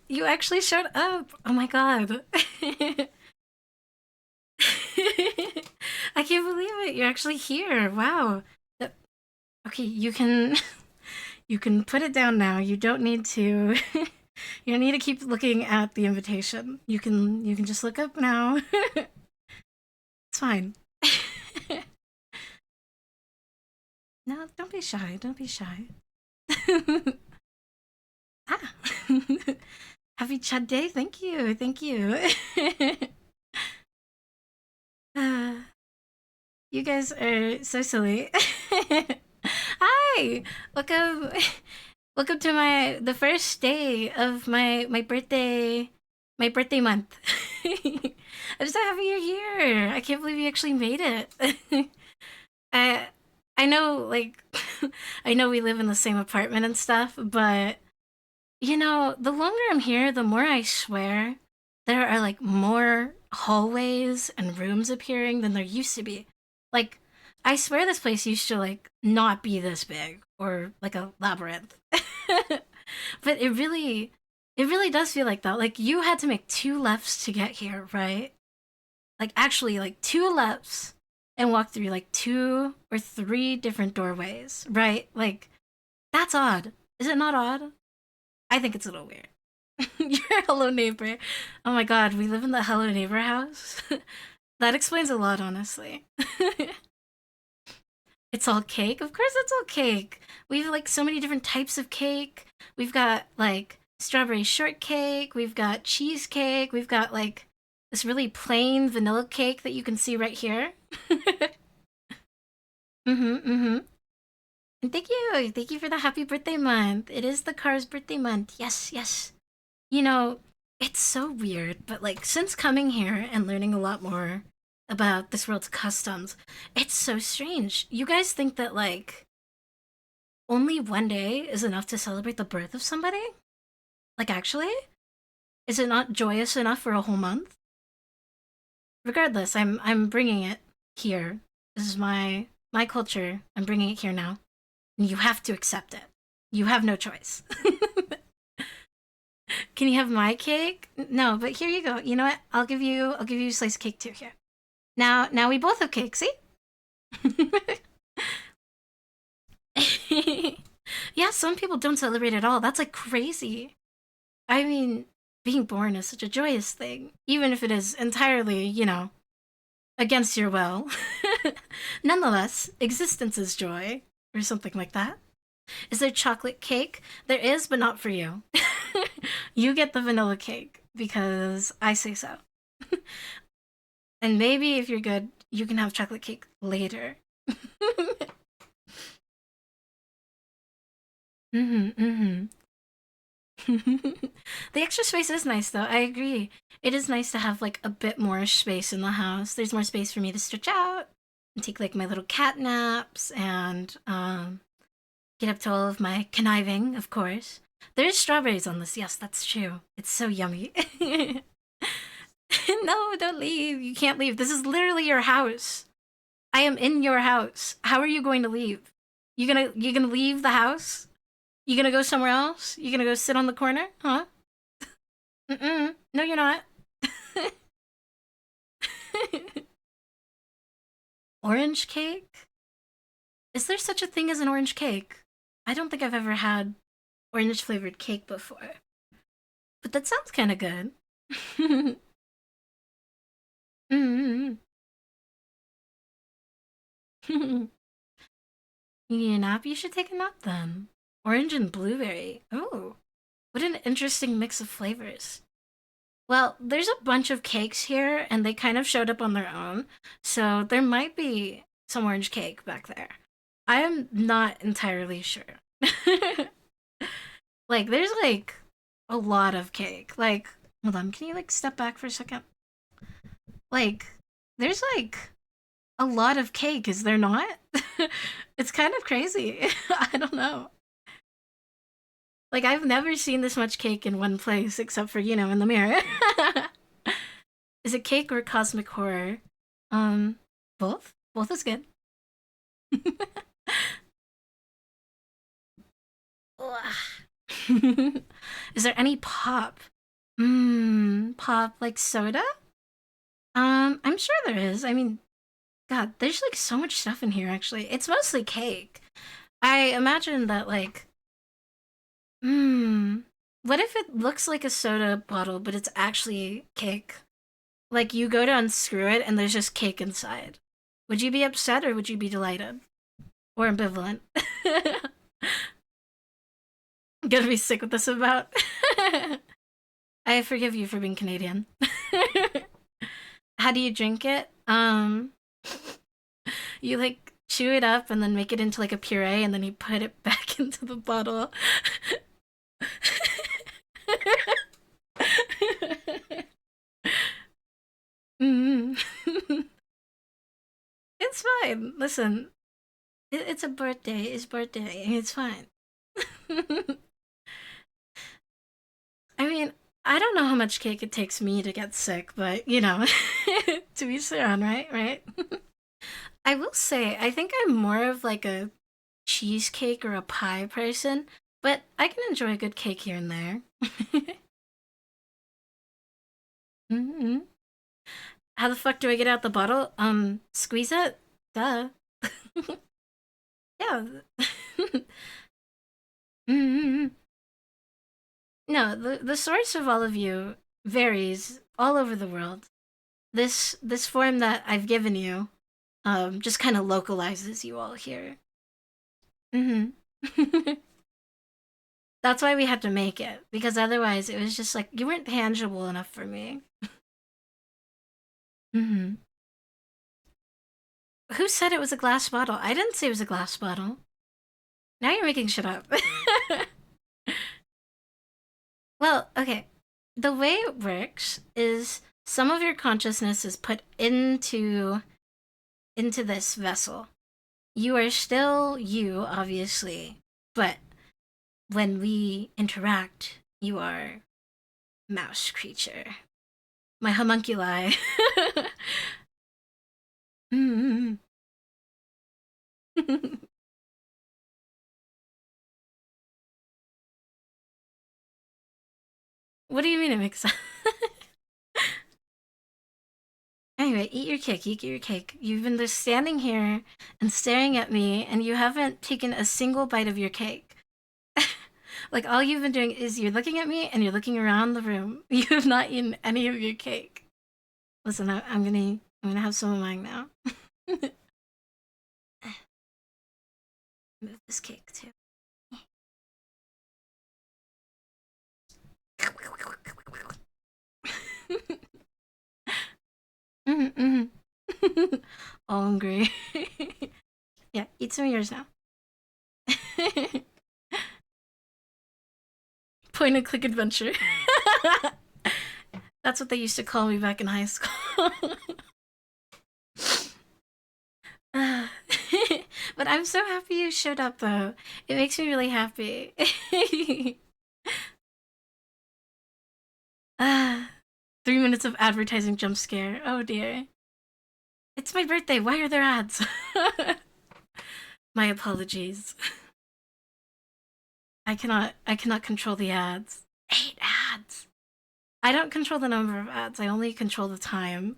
You actually showed up. Oh my god. I can't believe it. You're actually here. Wow. Uh, Okay, you can you can put it down now. You don't need to you don't need to keep looking at the invitation. You can just look up now. It's fine. No, don't be shy. Don't be shy. Ah. Happy Chad Day. Thank you. Thank you. uh, you guys are so silly. Hi. Welcome. Welcome to the first day of my birthday month. I'm so happy you're here. I can't believe you actually made it. I I know like I know we live in the same apartment and stuff, but the longer I'm here, the more I swear there are like more hallways and rooms appearing than there used to be. Like, I swear this place used to like not be this big or like a labyrinth. But it really does feel like that. Like you had to make two lefts to get here, right? Like actually like two lefts and walk through like two or three different doorways, right? Like that's odd. Is it not odd? I think it's a little weird. Your hello neighbor. Oh my god, we live in the hello neighbor house. That explains a lot, honestly. It's all cake? Of course it's all cake. We have like so many different types of cake. We've got like strawberry shortcake, we've got cheesecake, we've got like this really plain vanilla cake that you can see right here. Mm-hmm. And thank you. Thank you for the happy birthday month. It is the car's birthday month. Yes, yes. You know, it's so weird, but like since coming here and learning a lot more about this world's customs, it's so strange. You guys think that like only one day is enough to celebrate the birth of somebody? Like actually? Is it not joyous enough for a whole month? Regardless, I'm bringing it here. This is my culture. I'm bringing it here now. And you have to accept it. You have no choice. Can you have my cake? No, but here you go. You know what? I'll give you a slice of cake too here. Now we both have cake, see? Yeah, some people don't celebrate at all. That's like crazy. I mean, being born is such a joyous thing, even if it is entirely, against your will. Nonetheless, existence is joy, or something like that. Is there chocolate cake? There is, but not for you. You get the vanilla cake because I say so. And maybe if you're good, you can have chocolate cake later. Mm-hmm. The extra space is nice though. I agree. It is nice to have like a bit more space in the house. There's more space for me to stretch out and take like my little cat naps and get up to all of my conniving, of course. There's strawberries on this. Yes, that's true. It's so yummy. No, don't leave. You can't leave. This is literally your house. I am in your house. How are you going to leave? You gonna leave the house? You gonna go somewhere else? You gonna go sit on the corner? Huh? Mm-mm. No, you're not. Orange cake? Is there such a thing as an orange cake? I don't think I've ever had orange flavored cake before. But that sounds kind of good. Mm-hmm. You need a nap? You should take a nap then. Orange and blueberry. Oh, what an interesting mix of flavors. Well, there's a bunch of cakes here, and they kind of showed up on their own, so there might be some orange cake back there. I am not entirely sure. Like, there's like a lot of cake. Like, hold on, can you like step back for a second? Like, there's like a lot of cake, is there not? It's kind of crazy. I don't know. Like, I've never seen this much cake in one place except for, in the mirror. Is it cake or cosmic horror? Um, both? Both is good. Is there any pop? Pop like soda? I'm sure there is. I mean, God, there's like so much stuff in here actually. It's mostly cake. I imagine that like, hmm, what if it looks like a soda bottle, but it's actually cake? Like you go to unscrew it and there's just cake inside. Would you be upset or would you be delighted? Or ambivalent? I'm gonna be sick with this about. I forgive you for being Canadian. How do you drink it? You like chew it up and then make it into like a puree and then you put it back into the bottle. Mm. It's fine. Listen, it's a birthday. It's birthday. It's fine. I mean, I don't know how much cake it takes me to get sick, but you know, to each their own, right? Right. I will say, I think I'm more of like a cheesecake or a pie person, but I can enjoy a good cake here and there. Hmm. How the fuck do I get out the bottle? Squeeze it? Duh. Yeah. Hmm. No, the source of all of you varies all over the world. This form that I've given you, just kind of localizes you all here. Hmm. That's why we had to make it because otherwise it was just like you weren't tangible enough for me. Hmm. Who said it was a glass bottle? I didn't say it was a glass bottle. Now you're making shit up. Well, okay. The way it works is some of your consciousness is put into this vessel. You are still you, obviously, but when we interact, you are mouse creature. My homunculi. Mm. What do you mean it makes sense? Anyway, eat your cake, eat your cake. You've been just standing here and staring at me, and you haven't taken a single bite of your cake. Like, all you've been doing is you're looking at me and you're looking around the room. You have not eaten any of your cake. Listen, I'm gonna have some of mine now. Move this cake too. Mm-hmm. All hungry. Yeah, eat some of yours now. Point and click adventure. That's what they used to call me back in high school. But I'm so happy you showed up, though. It makes me really happy. Ah, 3 minutes of advertising jump scare. Oh dear. It's my birthday. Why are there ads? My apologies. I cannot control the ads. 8 ads. I don't control the number of ads. I only control the time.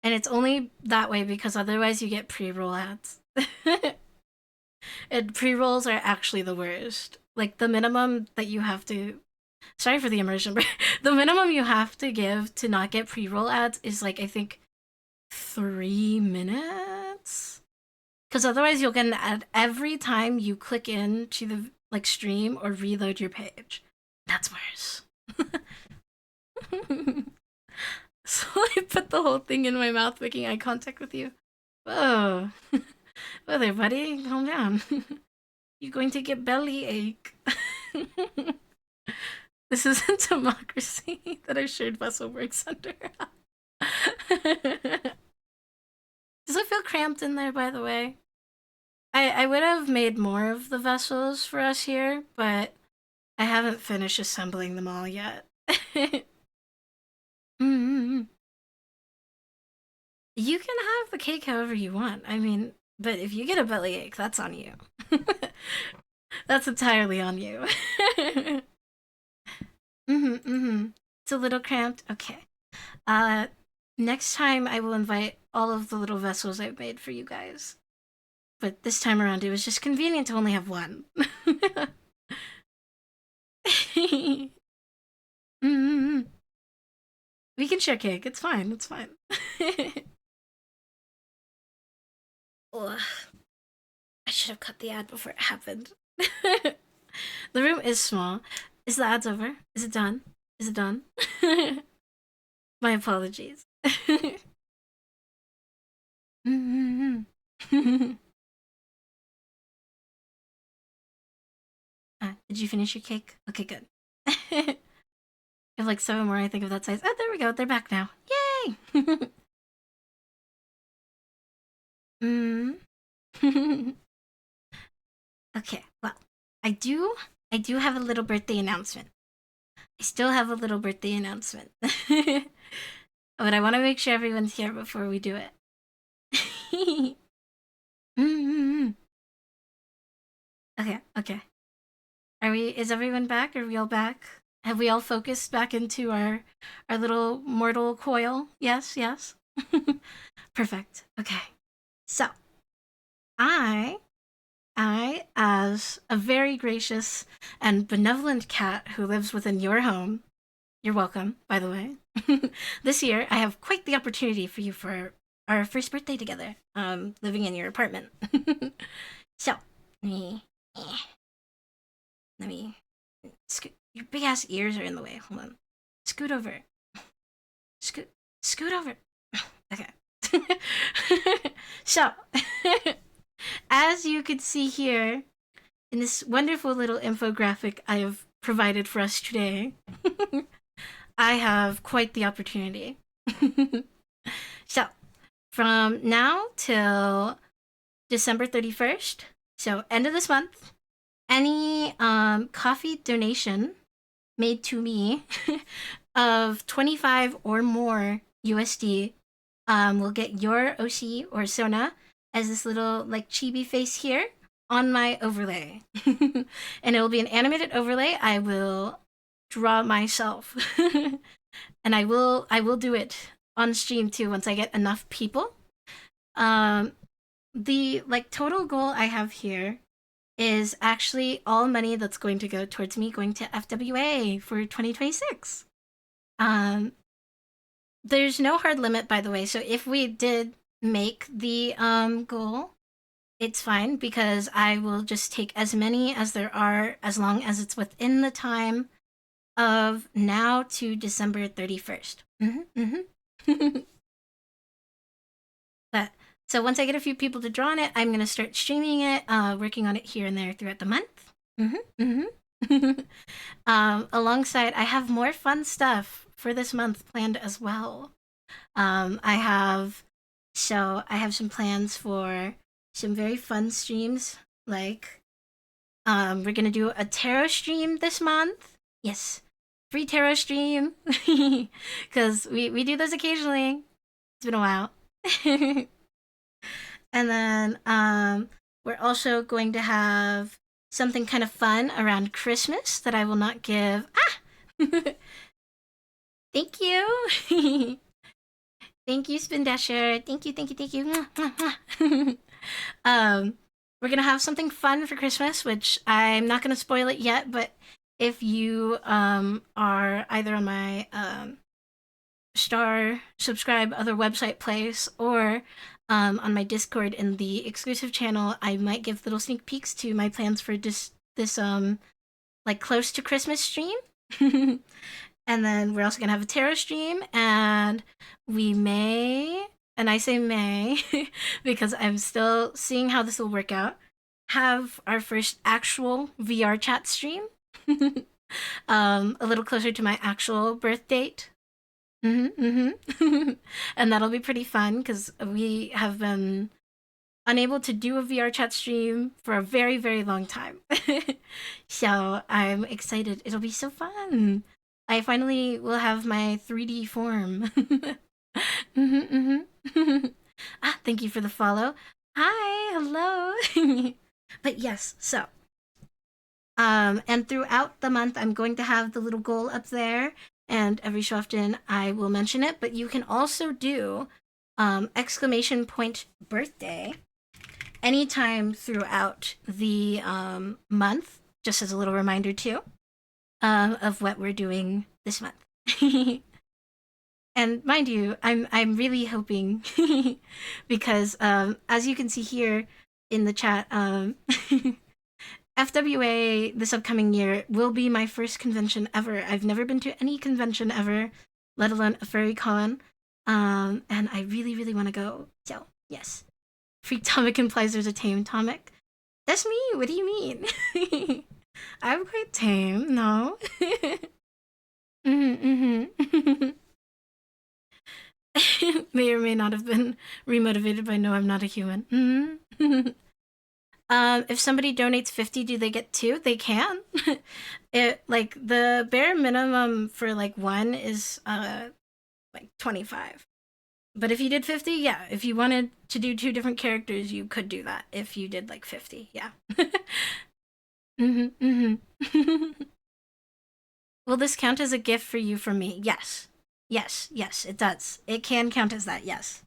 And it's only that way because otherwise you get pre-roll ads. And pre-rolls are actually the worst. Like the minimum that you have to sorry for the immersion, but the minimum you have to give to not get pre-roll ads is like I think 3 minutes. Because otherwise you'll get an ad every time you click into the like stream or reload your page. That's worse. So I put the whole thing in my mouth, making eye contact with you. Whoa. Whoa there, buddy. Calm down. You're going to get belly ache. This isn't democracy that our shared vessel works under. Does it feel cramped in there, by the way? I would have made more of the vessels for us here, but I haven't finished assembling them all yet. Mm-hmm. You can have the cake however you want. I mean, but if you get a bellyache, that's on you. That's entirely on you. Mm-hmm, mm-hmm. It's a little cramped. Okay. Uh, Next time I will invite all of the little vessels I've made for you guys. But this time around, it was just convenient to only have one. Mm-hmm. We can share cake. It's fine. It's fine. Ugh, I should have cut the ad before it happened. The room is small. Is the ads over? Is it done? Is it done? My apologies. Mm-hmm. Did you finish your cake? Okay, good. I have like 7 more, I think, of that size. Oh, there we go. They're back now. Yay! mm. Okay, well, I do have a little birthday announcement. I still have a little birthday announcement. But I want to make sure everyone's here before we do it. mm-hmm. Okay, okay. Is everyone back? Are we all back? Have we all focused back into our little mortal coil? Yes, yes. Perfect. Okay. So, I as a very gracious and benevolent cat who lives within your home, you're welcome, by the way. This year, I have quite the opportunity for you for our first birthday together, living in your apartment. So, let me scoot. Your big ass ears are in the way. Hold on. Scoot over. Scoot over. Okay. So, as you can see here in this wonderful little infographic I have provided for us today, I have quite the opportunity. So, from now till December 31st, so end of this month, any coffee donation made to me of 25 or more USD will get your Oshi or Sona as this little like chibi face here on my overlay. And it will be an animated overlay. I will draw myself. And I will do it on stream too once I get enough people. The like total goal I have here is actually all money that's going to go towards me going to FWA for 2026. There's no hard limit, by the way. So if we did make the goal, it's fine because I will just take as many as there are as long as it's within the time of now to December 31st. But so once I get a few people to draw on it, I'm going to start streaming it, working on it here and there throughout the month. Alongside, I have more fun stuff for this month planned as well. I have some plans for some very fun streams. Like, we're gonna do a tarot stream this month. Yes, free tarot stream, because we do those occasionally. It's been a while. And then we're also going to have something kind of fun around Christmas that I will not give. Thank you. Thank you, Spin Dasher. Thank you. We're gonna have something fun for Christmas, which I'm not gonna spoil it yet, but if you are either on my star subscribe other website place or on my Discord in the exclusive channel, I might give little sneak peeks to my plans for this like close to Christmas stream. And then we're also gonna have a tarot stream, and we may, and I say may because I'm still seeing how this will work out, have our first actual VR chat stream. A little closer to my actual birth date. And that'll be pretty fun because we have been unable to do a VR chat stream for a very, very long time. So I'm excited. It'll be so fun. I finally will have my 3D form. Thank you for the follow. Hi, hello. But yes, so and throughout the month I'm going to have the little goal up there, and every so often I will mention it. But you can also do exclamation point birthday anytime throughout the month, just as a little reminder too of what we're doing this month. And mind you, I'm really hoping because as you can see here in the chat, FWA this upcoming year will be my first convention ever. I've never been to any convention ever, let alone a furry con. And I really, really want to go. So, yes. Freak Tomic implies there's a tame Tomic. That's me. What do you mean? I'm quite tame, no? Mm-hmm. May or may not have been remotivated by no, I'm not a human. Mm-hmm. If somebody donates 50, do they get 2? They can. It like the bare minimum for like one is like 25. But if you did 50, yeah. If you wanted to do 2 different characters, you could do that. If you did like 50, yeah. Will this count as a gift for you from me? Yes. Yes, it does. It can count as that, yes.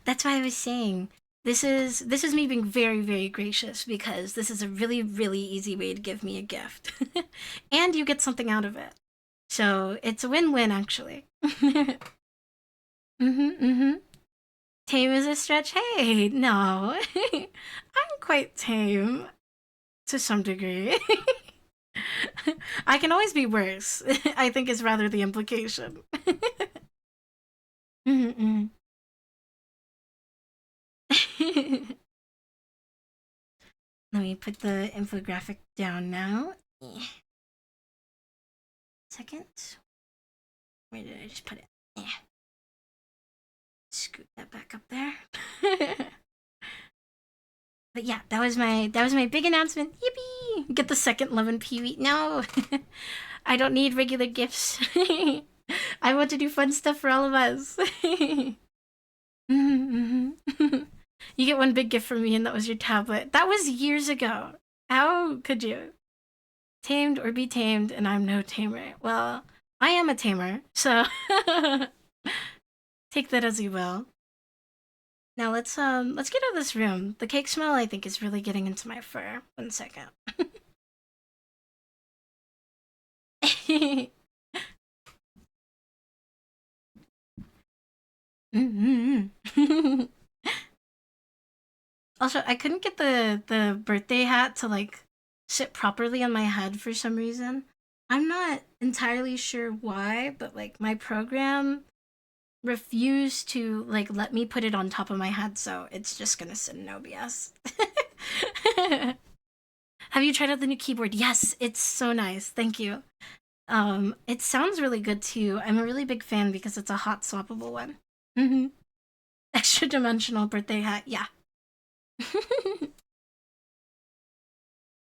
That's why I was saying this is me being very, very gracious because this is a really, really easy way to give me a gift. And you get something out of it. So it's a win-win actually. Tame is a stretch. Hey, no. I'm quite tame to some degree. I can always be worse, I think is rather the implication. Let me put the infographic down now. Second. Where did I just put it? Scoot that back up there. But yeah, that was my big announcement. Yippee! Get the second Love and Peewee. No, I don't need regular gifts. I want to do fun stuff for all of us. You get one big gift from me, and that was your tablet. That was years ago. How could you? Tamed or be tamed, and I'm no tamer. Well, I am a tamer, so take that as you will. Now let's get out of this room. The cake smell I think is really getting into my fur. 1 second. Also, I couldn't get the birthday hat to like sit properly on my head for some reason. I'm not entirely sure why, but like my program refused to like let me put it on top of my head, so it's just gonna sit in OBS. Have you tried out the new keyboard? Yes, it's so nice. Thank you. It sounds really good too. I'm a really big fan because it's a hot swappable one. Extra dimensional birthday hat, yeah.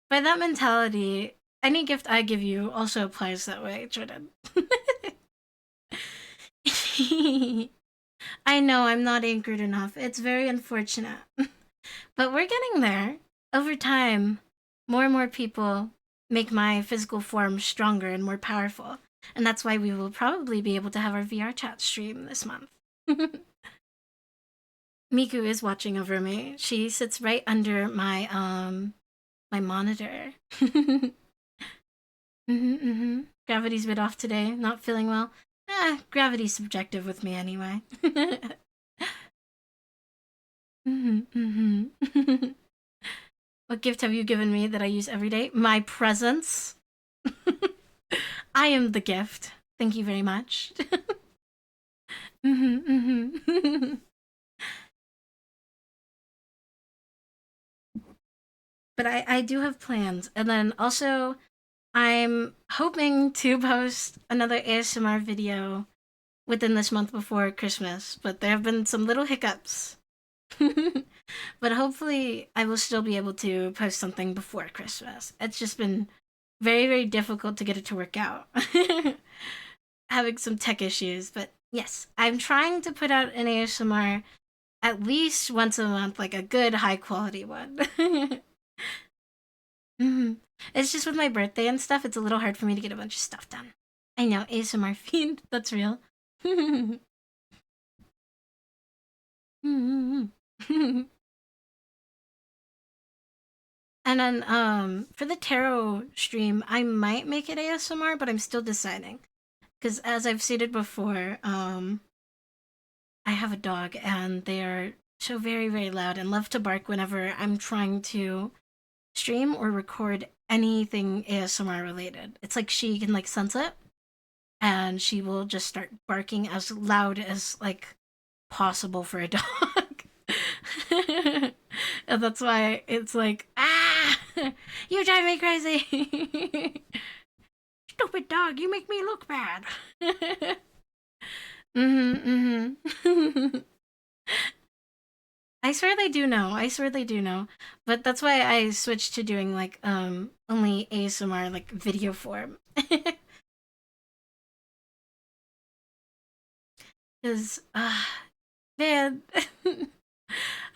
By that mentality, any gift I give you also applies that way, Jordan. I know I'm not anchored enough. It's very unfortunate. But we're getting there. Over time, more and more people make my physical form stronger and more powerful. And that's why we will probably be able to have our VR chat stream this month. Miku is watching over me. She sits right under my my monitor. Gravity's a bit off today. Not feeling well. Gravity's subjective with me anyway. What gift have you given me that I use every day? My presence. I am the gift. Thank you very much. But I do have plans. And then also, I'm hoping to post another ASMR video within this month before Christmas, but there have been some little hiccups. But hopefully, I will still be able to post something before Christmas. It's just been very, very difficult to get it to work out. Having some tech issues, but yes, I'm trying to put out an ASMR at least once a month, like a good high quality one. It's just with my birthday and stuff, it's a little hard for me to get a bunch of stuff done. I know, ASMR fiend. That's real. And then for the tarot stream, I might make it ASMR, but I'm still deciding. Because as I've stated before, I have a dog and they are so very, very loud and love to bark whenever I'm trying to stream or record anything ASMR related. It's like she can like sense it and she will just start barking as loud as like possible for a dog. And that's why it's like, ah, you drive me crazy. Stupid dog, you make me look bad. Mm-hmm, mm-hmm. I swear they do know. I swear they do know. But that's why I switched to doing like only ASMR like video form. Cuz man,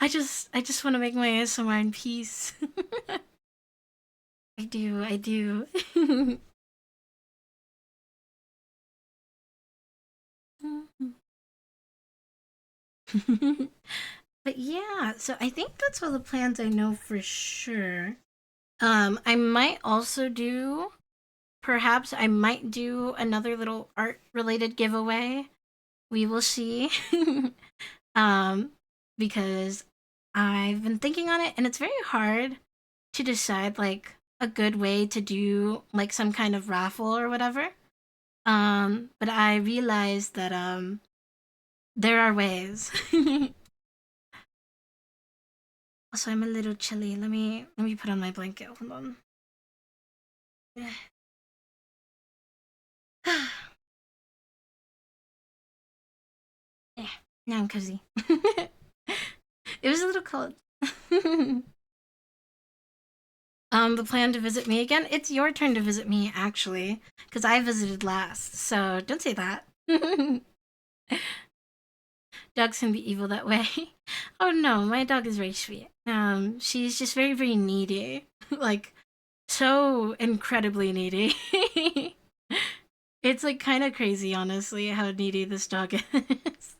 I just want to make my ASMR in peace. I do. I do. But yeah, so I think that's all the plans I know for sure. I might also do, perhaps I might do another little art related giveaway. We will see. um, because I've been thinking on it and it's very hard to decide like a good way to do like some kind of raffle or whatever. But I realized that there are ways. Also, I'm a little chilly. Let me put on my blanket. Hold on. Yeah, now I'm cozy. It was a little cold. The plan to visit me again? It's your turn to visit me, actually, because I visited last. So don't say that. Dogs can be evil that way. Oh no, my dog is very sweet. She's just very, very needy. Like, so incredibly needy. It's like kind of crazy, honestly, how needy this dog is.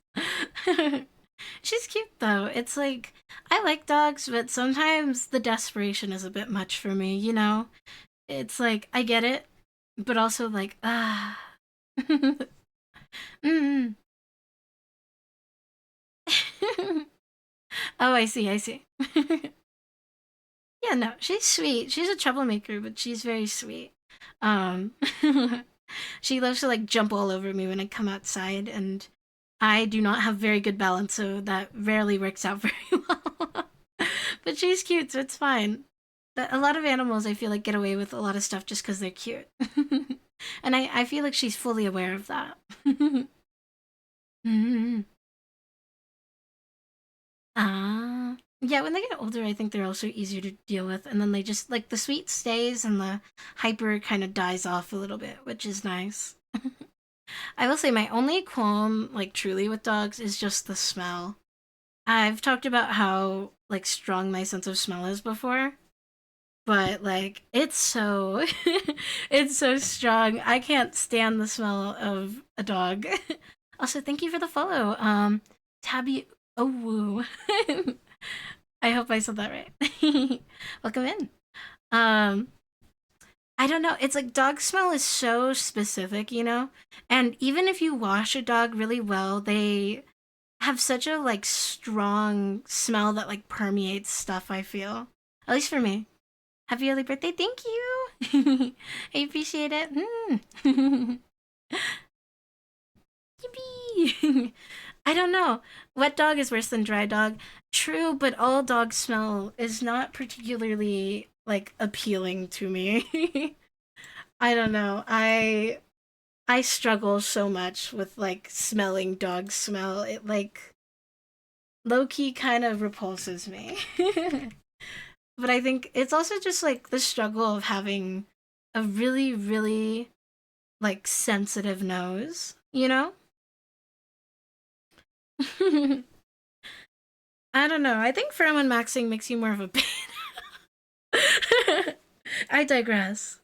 She's cute though. It's like I like dogs, but sometimes the desperation is a bit much for me, you know? It's like I get it, but also like ah. Mm. Oh, I see, I see. Yeah, no, she's sweet. She's a troublemaker, but she's very sweet. Um she loves to like jump all over me when I come outside and I do not have very good balance, so that rarely works out very well. But she's cute, so it's fine. A lot of animals, I feel like, get away with a lot of stuff just because they're cute. And I feel like she's fully aware of that. Mm. Ah. Yeah, when they get older, I think they're also easier to deal with. And then they just, like, the sweet stays and the hyper kind of dies off a little bit, which is nice. I will say my only qualm, like, truly with dogs is just the smell. I've talked about how, like, strong my sense of smell is before. But like it's so it's so strong. I can't stand the smell of a dog. Also, thank you for the follow. Tabby Owu. I hope I said that right. Welcome in. Um I don't know. It's like dog smell is so specific, you know? And even if you wash a dog really well, they have such a like strong smell that like permeates stuff, I feel. At least for me. Happy early birthday. Thank you. I appreciate it. Mm. Yippee. I don't know. Wet dog is worse than dry dog. True, but all dog smell is not particularly like appealing to me. I don't know. I struggle so much with like smelling dog smell. It like low key kind of repulses me. But I think it's also just like the struggle of having a really, really like sensitive nose, you know? I don't know. I think pheromone maxing makes you more of a beta. I digress.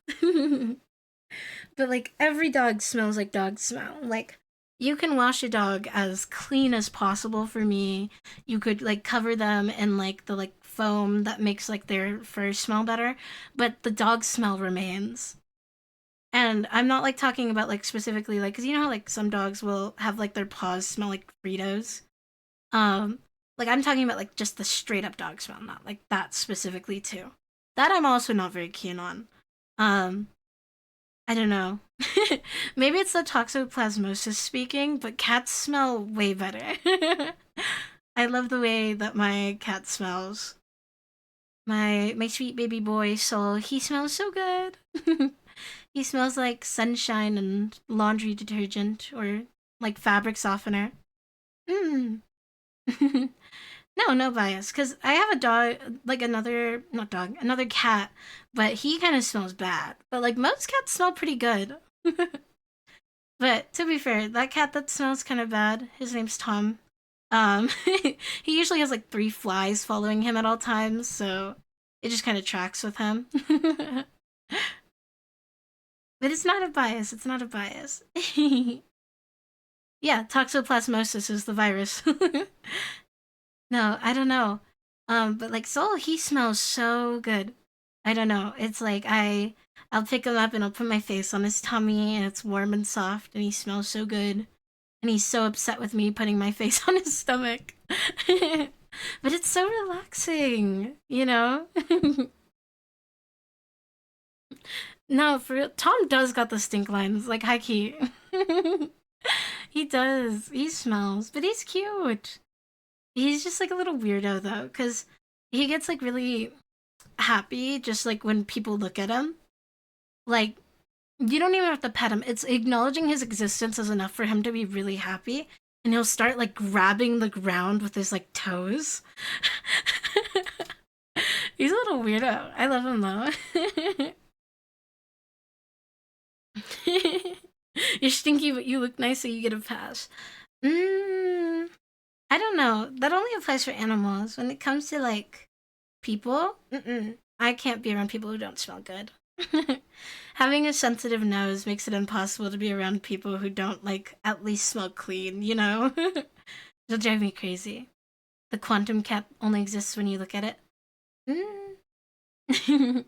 but like every dog smells like dog smell. Like you can wash a dog as clean as possible for me. You could like cover them in like the like foam that makes like their fur smell better, but the dog smell remains. And I'm not like talking about like specifically like cuz you know how like some dogs will have like their paws smell like Fritos. Um like I'm talking about like just the straight up dog smell, not like that specifically too. That I'm also not very keen on. Um I don't know. Maybe it's the toxoplasmosis speaking, but cats smell way better. I love the way that my cat smells. My sweet baby boy Soul, he smells so good. He smells like sunshine and laundry detergent or like fabric softener. Mm. No, no bias. Cause I have a dog, like another not dog, another cat, but he kind of smells bad. But like most cats smell pretty good. But to be fair, that cat that smells kind of bad, his name's Tom. Um, he usually has like three flies following him at all times, so it just kind of tracks with him. But it's not a bias. It's not a bias. Yeah, toxoplasmosis is the virus. No, I don't know. But like Soul, he smells so good. I don't know. It's like I'll pick him up and I'll put my face on his tummy and it's warm and soft and he smells so good. And he's so upset with me putting my face on his stomach. But it's so relaxing, you know? No, for real. Tom does got the stink lines, like high key. He does. He smells, but he's cute. He's just like a little weirdo though, because he gets like really happy just like when people look at him. Like, you don't even have to pet him. It's acknowledging his existence is enough for him to be really happy. And he'll start like grabbing the ground with his like toes. He's a little weirdo. I love him though. You're stinky, but you look nice, so you get a pass. Mm, I don't know. That only applies for animals. When it comes to like people, I can't be around people who don't smell good. Having a sensitive nose makes it impossible to be around people who don't like at least smell clean, you know? It'll drive me crazy. The quantum cap only exists when you look at it. Mm.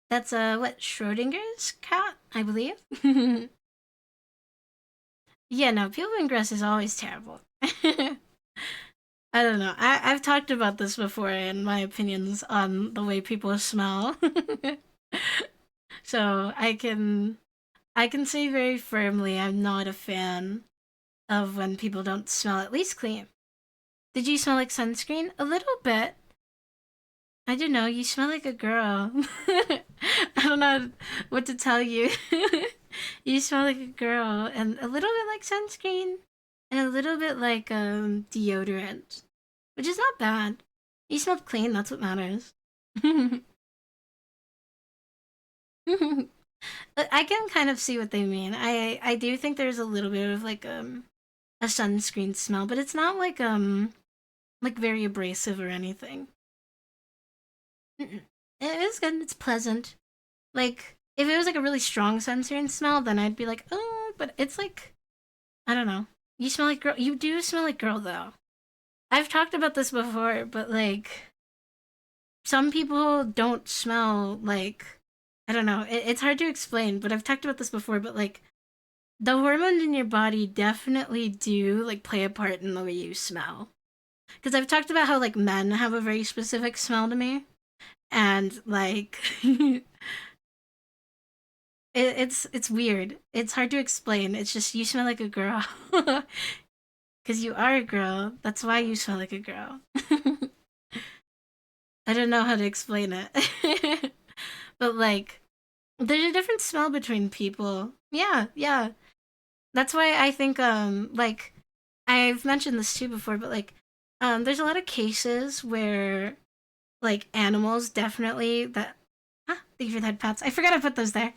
That's what Schrodinger's cat, I believe. Yeah, no, people being gross is always terrible. I don't know. I've talked about this before in my opinions on the way people smell. So I can say very firmly I'm not a fan of when people don't smell at least clean. Did you smell like sunscreen? A little bit. I don't know. You smell like a girl. I don't know what to tell you. You smell like a girl, and a little bit like sunscreen, and a little bit like deodorant, which is not bad. You smelled clean. That's what matters. But I can kind of see what they mean. I do think there's a little bit of like a sunscreen smell, but it's not like very abrasive or anything. Mm-mm. It is good. It's pleasant. Like if it was like a really strong sunscreen smell, then I'd be like, oh, but it's like I don't know. You smell like girl. You do smell like girl though. I've talked about this before, but like some people don't smell like I don't know. It's hard to explain, but I've talked about this before. But like the hormones in your body definitely do like play a part in the way you smell. Because I've talked about how like men have a very specific smell to me, and like it's weird. It's hard to explain. It's just you smell like a girl. Because you are a girl. That's why you smell like a girl. I don't know how to explain it. But like, there's a different smell between people. Yeah, yeah. That's why I think like I've mentioned this too before, but like there's a lot of cases where like animals definitely that thank you for the head pats. I forgot I put those there.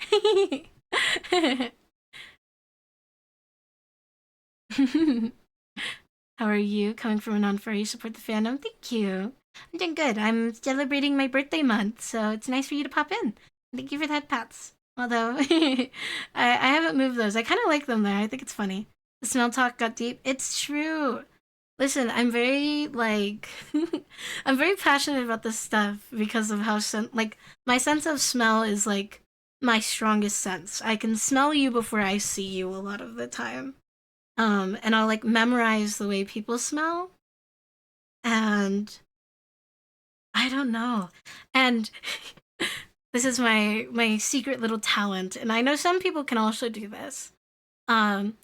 How are you? Coming from a non-furry, you support the fandom. Thank you. I'm doing good. I'm celebrating my birthday month, so it's nice for you to pop in. Thank you for the head pats. Although I haven't moved those. I kind of like them there. I think it's funny. The smell talk got deep. It's true. Listen, I'm very like I'm very passionate about this stuff because of how like my sense of smell is like my strongest sense. I can smell you before I see you a lot of the time. And I'll like memorize the way people smell, and I don't know. And this is my secret little talent, and I know some people can also do this. Um,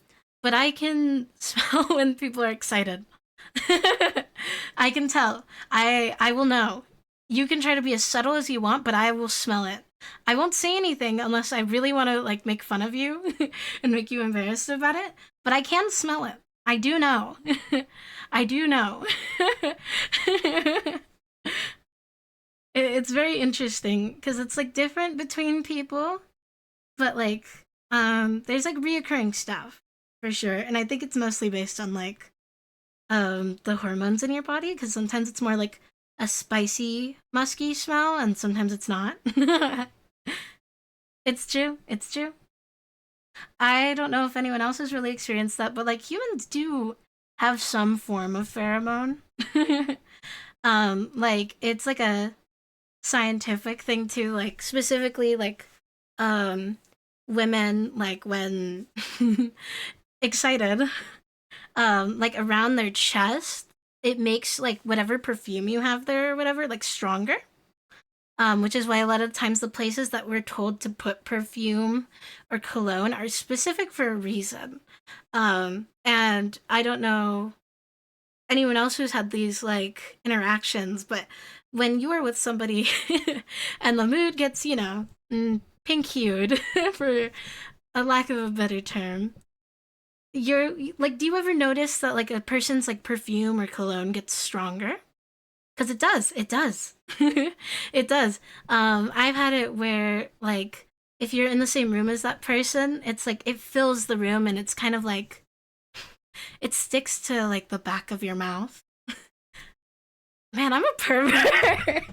but I can smell when people are excited. I can tell. I will know. You can try to be as subtle as you want, but I will smell it. I won't say anything unless I really want to like make fun of you and make you embarrassed about it, but I can smell it. I do know. I do know. It's very interesting because it's like different between people, but like there's like reoccurring stuff for sure, and I think it's mostly based on like the hormones in your body because sometimes it's more like a spicy musky smell and sometimes it's not. It's true, it's true. I don't know if anyone else has really experienced that, but like humans do have some form of pheromone. Like it's like a scientific thing too, like specifically like um women like when excited, like around their chest, it makes like whatever perfume you have there or whatever like stronger. Which is why a lot of times the places that we're told to put perfume or cologne are specific for a reason. And I don't know anyone else who's had these like interactions, but when you are with somebody and the mood gets, pink hued, for a lack of a better term, you're like, do you ever notice that like a person's like perfume or cologne gets stronger? Because it does. It does. I've had it where like if you're in the same room as that person, it's like it fills the room and it's kind of like it sticks to like the back of your mouth. Man, I'm a pervert.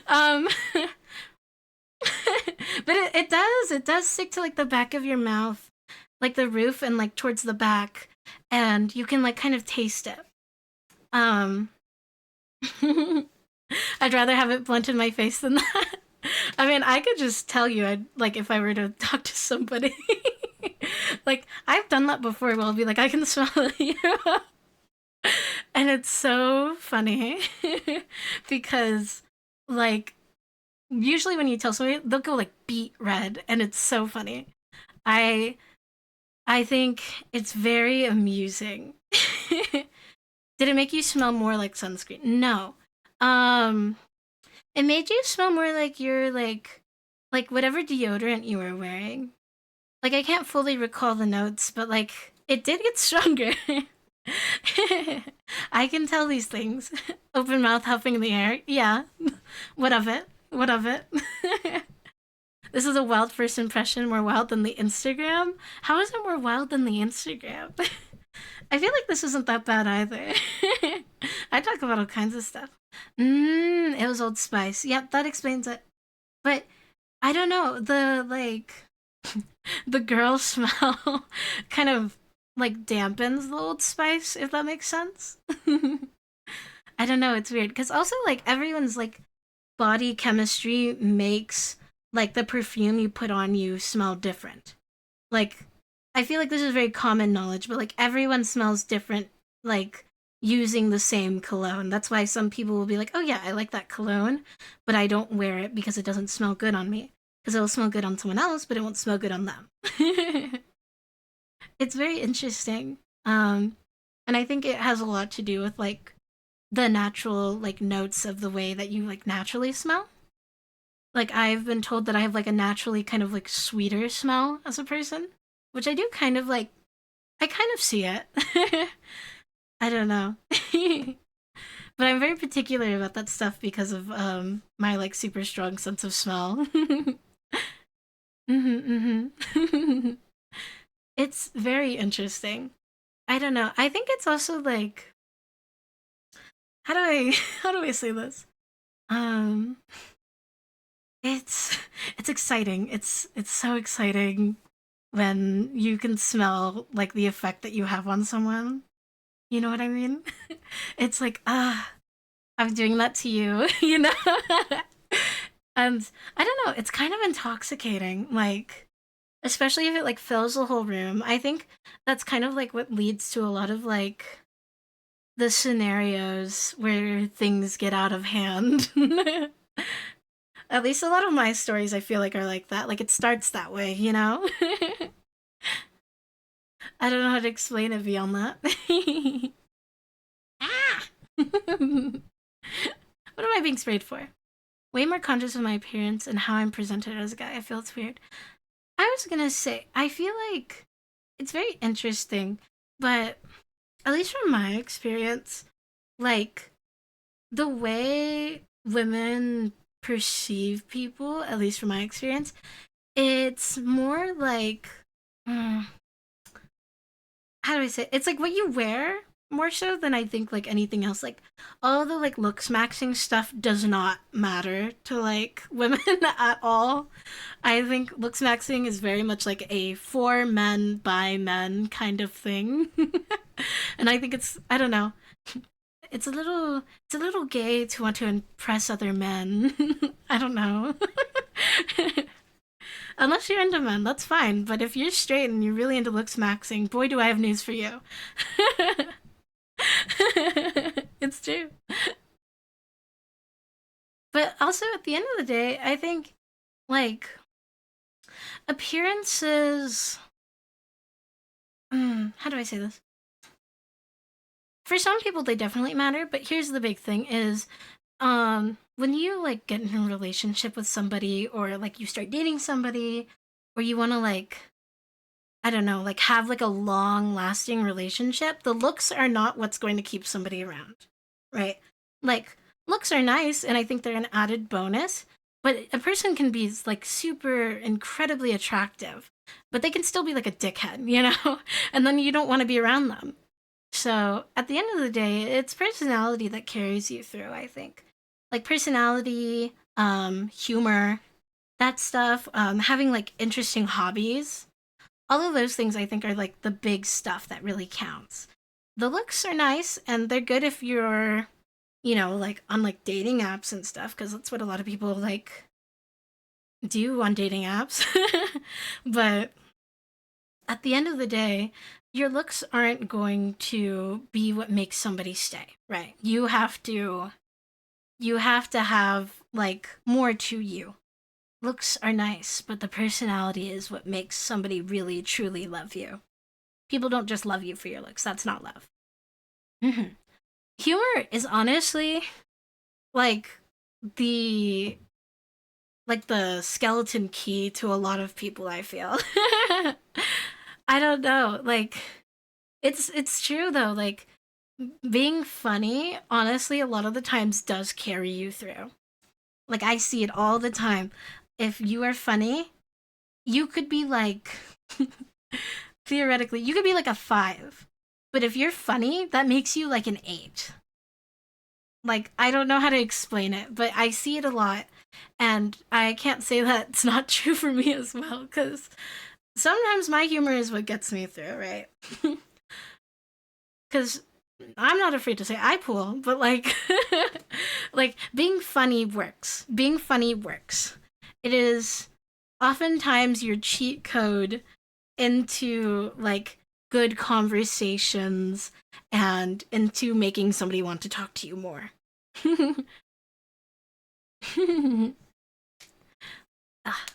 um but it does stick to like the back of your mouth, like the roof and like towards the back, and you can like kind of taste it. um I'd rather have it blunt in my face than that. I mean, I could just tell you, I'd like if I were to talk to somebody. Like I've done that before where I'll be like, I can smell you. And it's so funny because like usually when you tell somebody, they'll go like beet red, and it's so funny. I i think it's very amusing. Did it make you smell more like sunscreen? No. um it made you smell more like you're like whatever deodorant you were wearing. Like I can't fully recall the notes, but like it did get stronger. I can tell these things. Open mouth huffing in the air. Yeah. What of it? What of it? This is a wild first impression, more wild than the Instagram. How is it more wild than the Instagram? I feel like this isn't that bad either. I talk about all kinds of stuff. It was Old Spice. Yep, that explains it. But I don't know. The like the girl smell kind of like dampens the Old Spice, if that makes sense. I don't know, it's weird because also like everyone's like body chemistry makes like the perfume you put on you smell different. Like I feel like this is very common knowledge, but like everyone smells different, like using the same cologne. That's why some people will be like, "Oh yeah, I like that cologne, but I don't wear it because it doesn't smell good on me." Because it'll smell good on someone else, but it won't smell good on them. It's very interesting. And I think it has a lot to do with like the natural like notes of the way that you like naturally smell. Like I've been told that I have like a naturally kind of like sweeter smell as a person, which I do kind of like. I kind of see it. I don't know. But I'm very particular about that stuff because of my like super strong sense of smell. Mm-hmm. It's very interesting. I don't know. I think it's also like how do I how do I say this? Um, it's it's exciting. It's so exciting when you can smell like the effect that you have on someone. You know what I mean? It's like, I'm doing that to you, you know? And I don't know, it's kind of intoxicating, like especially if it like fills the whole room. I think that's kind of like what leads to a lot of like the scenarios where things get out of hand. At least a lot of my stories I feel like are like that. Like it starts that way, you know? I don't know how to explain it beyond that. Ah! What am I being sprayed for? Way more conscious of my appearance and how I'm presented as a guy. I feel it's weird. I was gonna say, I feel like it's very interesting, but at least from my experience, like the way women perceive people, at least from my experience, it's more like, mm, how do I say it? It's like what you wear more so than I think like anything else. Like all the like looks maxing stuff does not matter to like women at all. I think looks maxing is very much like a for men by men kind of thing. And I think it's, I don't know, it's a little gay to want to impress other men. I don't know. Unless you're into men, that's fine. But if you're straight and you're really into looks maxing, boy, do I have news for you. It's true. But also, at the end of the day, I think, like, appearances. How do I say this? For some people, they definitely matter. But here's the big thing: is when you like get in a relationship with somebody, or like you start dating somebody, or you want to like I don't know, like have like a long lasting relationship, the looks are not what's going to keep somebody around, right? Like looks are nice and I think they're an added bonus, but a person can be like super incredibly attractive, but they can still be like a dickhead, you know? And then you don't want to be around them. So, at the end of the day, it's personality that carries you through, I think. Like personality, humor, that stuff, having like interesting hobbies, all of those things I think are like the big stuff that really counts. The looks are nice and they're good if you're, like on like dating apps and stuff because that's what a lot of people like do on dating apps. But at the end of the day, your looks aren't going to be what makes somebody stay, right? You have to have like more to you. Looks are nice, but the personality is what makes somebody really truly love you. People don't just love you for your looks. That's not love. Hmm. Humor is honestly like the the skeleton key to a lot of people, I feel. I don't know. Like it's true though. Like being funny, honestly, a lot of the times does carry you through. Like I see it all the time. If you are funny, you could be like theoretically, you could be like a 5. But if you're funny, that makes you like an 8. Like I don't know how to explain it, but I see it a lot and I can't say that it's not true for me as well cuz sometimes my humor is what gets me through, right? Cuz I'm not afraid to say I pull, but like like being funny works. Being funny works. It is oftentimes your cheat code into like good conversations and into making somebody want to talk to you more. Ah,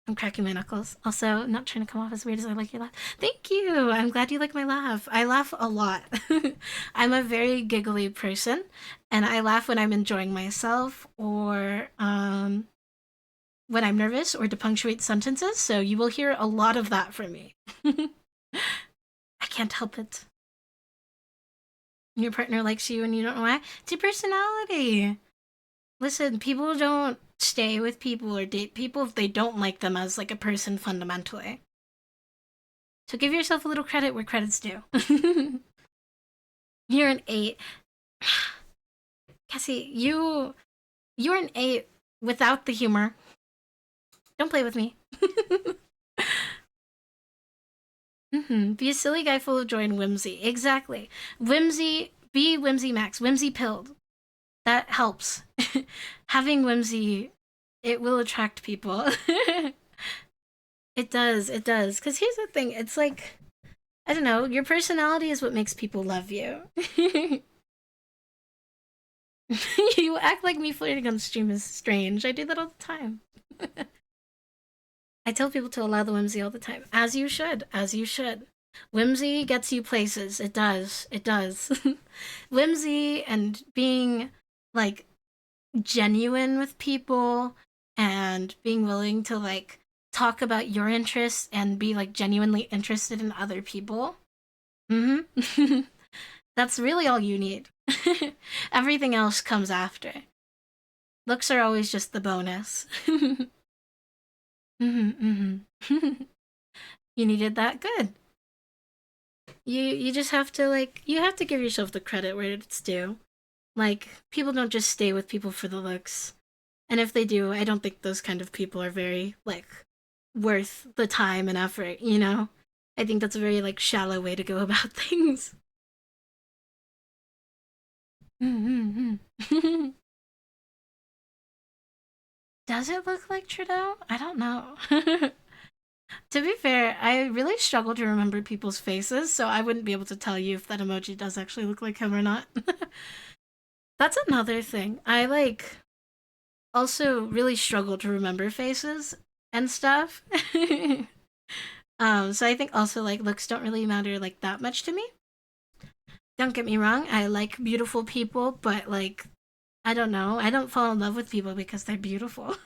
I'm cracking my knuckles. Also, not trying to come off as weird as I like your laugh. Thank you. I'm glad you like my laugh. I laugh a lot. I'm a very giggly person, and I laugh when I'm enjoying myself or when I'm nervous or to punctuate sentences. So you will hear a lot of that from me. I can't help it. Your partner likes you and you don't know why. It's your personality. Listen, people don't stay with people or date people if they don't like them as like a person fundamentally. So give yourself a little credit where credit's due. You're an 8. Cassie, you You're an 8 without the humor. Don't play with me. Be a silly guy full of joy and whimsy. Exactly. Whimsy, be whimsy max. Whimsy pilled. That helps. Having whimsy, it will attract people. It does, it does. Because here's the thing, it's like, I don't know, your personality is what makes people love you. You act like me flirting on stream is strange. I do that all the time. I tell people to allow the whimsy all the time. As you should, as you should. Whimsy gets you places. It does. It does. Whimsy and being like genuine with people and being willing to like talk about your interests and be like genuinely interested in other people. Mm-hmm. That's really all you need. Everything else comes after. Looks are always just the bonus. Mm-hmm, mm-hmm. You needed that? Good. You just have to like you have to give yourself the credit where it's due. Like people don't just stay with people for the looks. And if they do, I don't think those kind of people are very like worth the time and effort, you know? I think that's a very like shallow way to go about things. Mm-hmm. Does it look like Trudeau? I don't know. To be fair, I really struggle to remember people's faces, so I wouldn't be able to tell you if that emoji does actually look like him or not. That's another thing. I like also really struggle to remember faces and stuff. So I think also like looks don't really matter like that much to me. Don't get me wrong, I like beautiful people, but like I don't know, I don't fall in love with people because they're beautiful.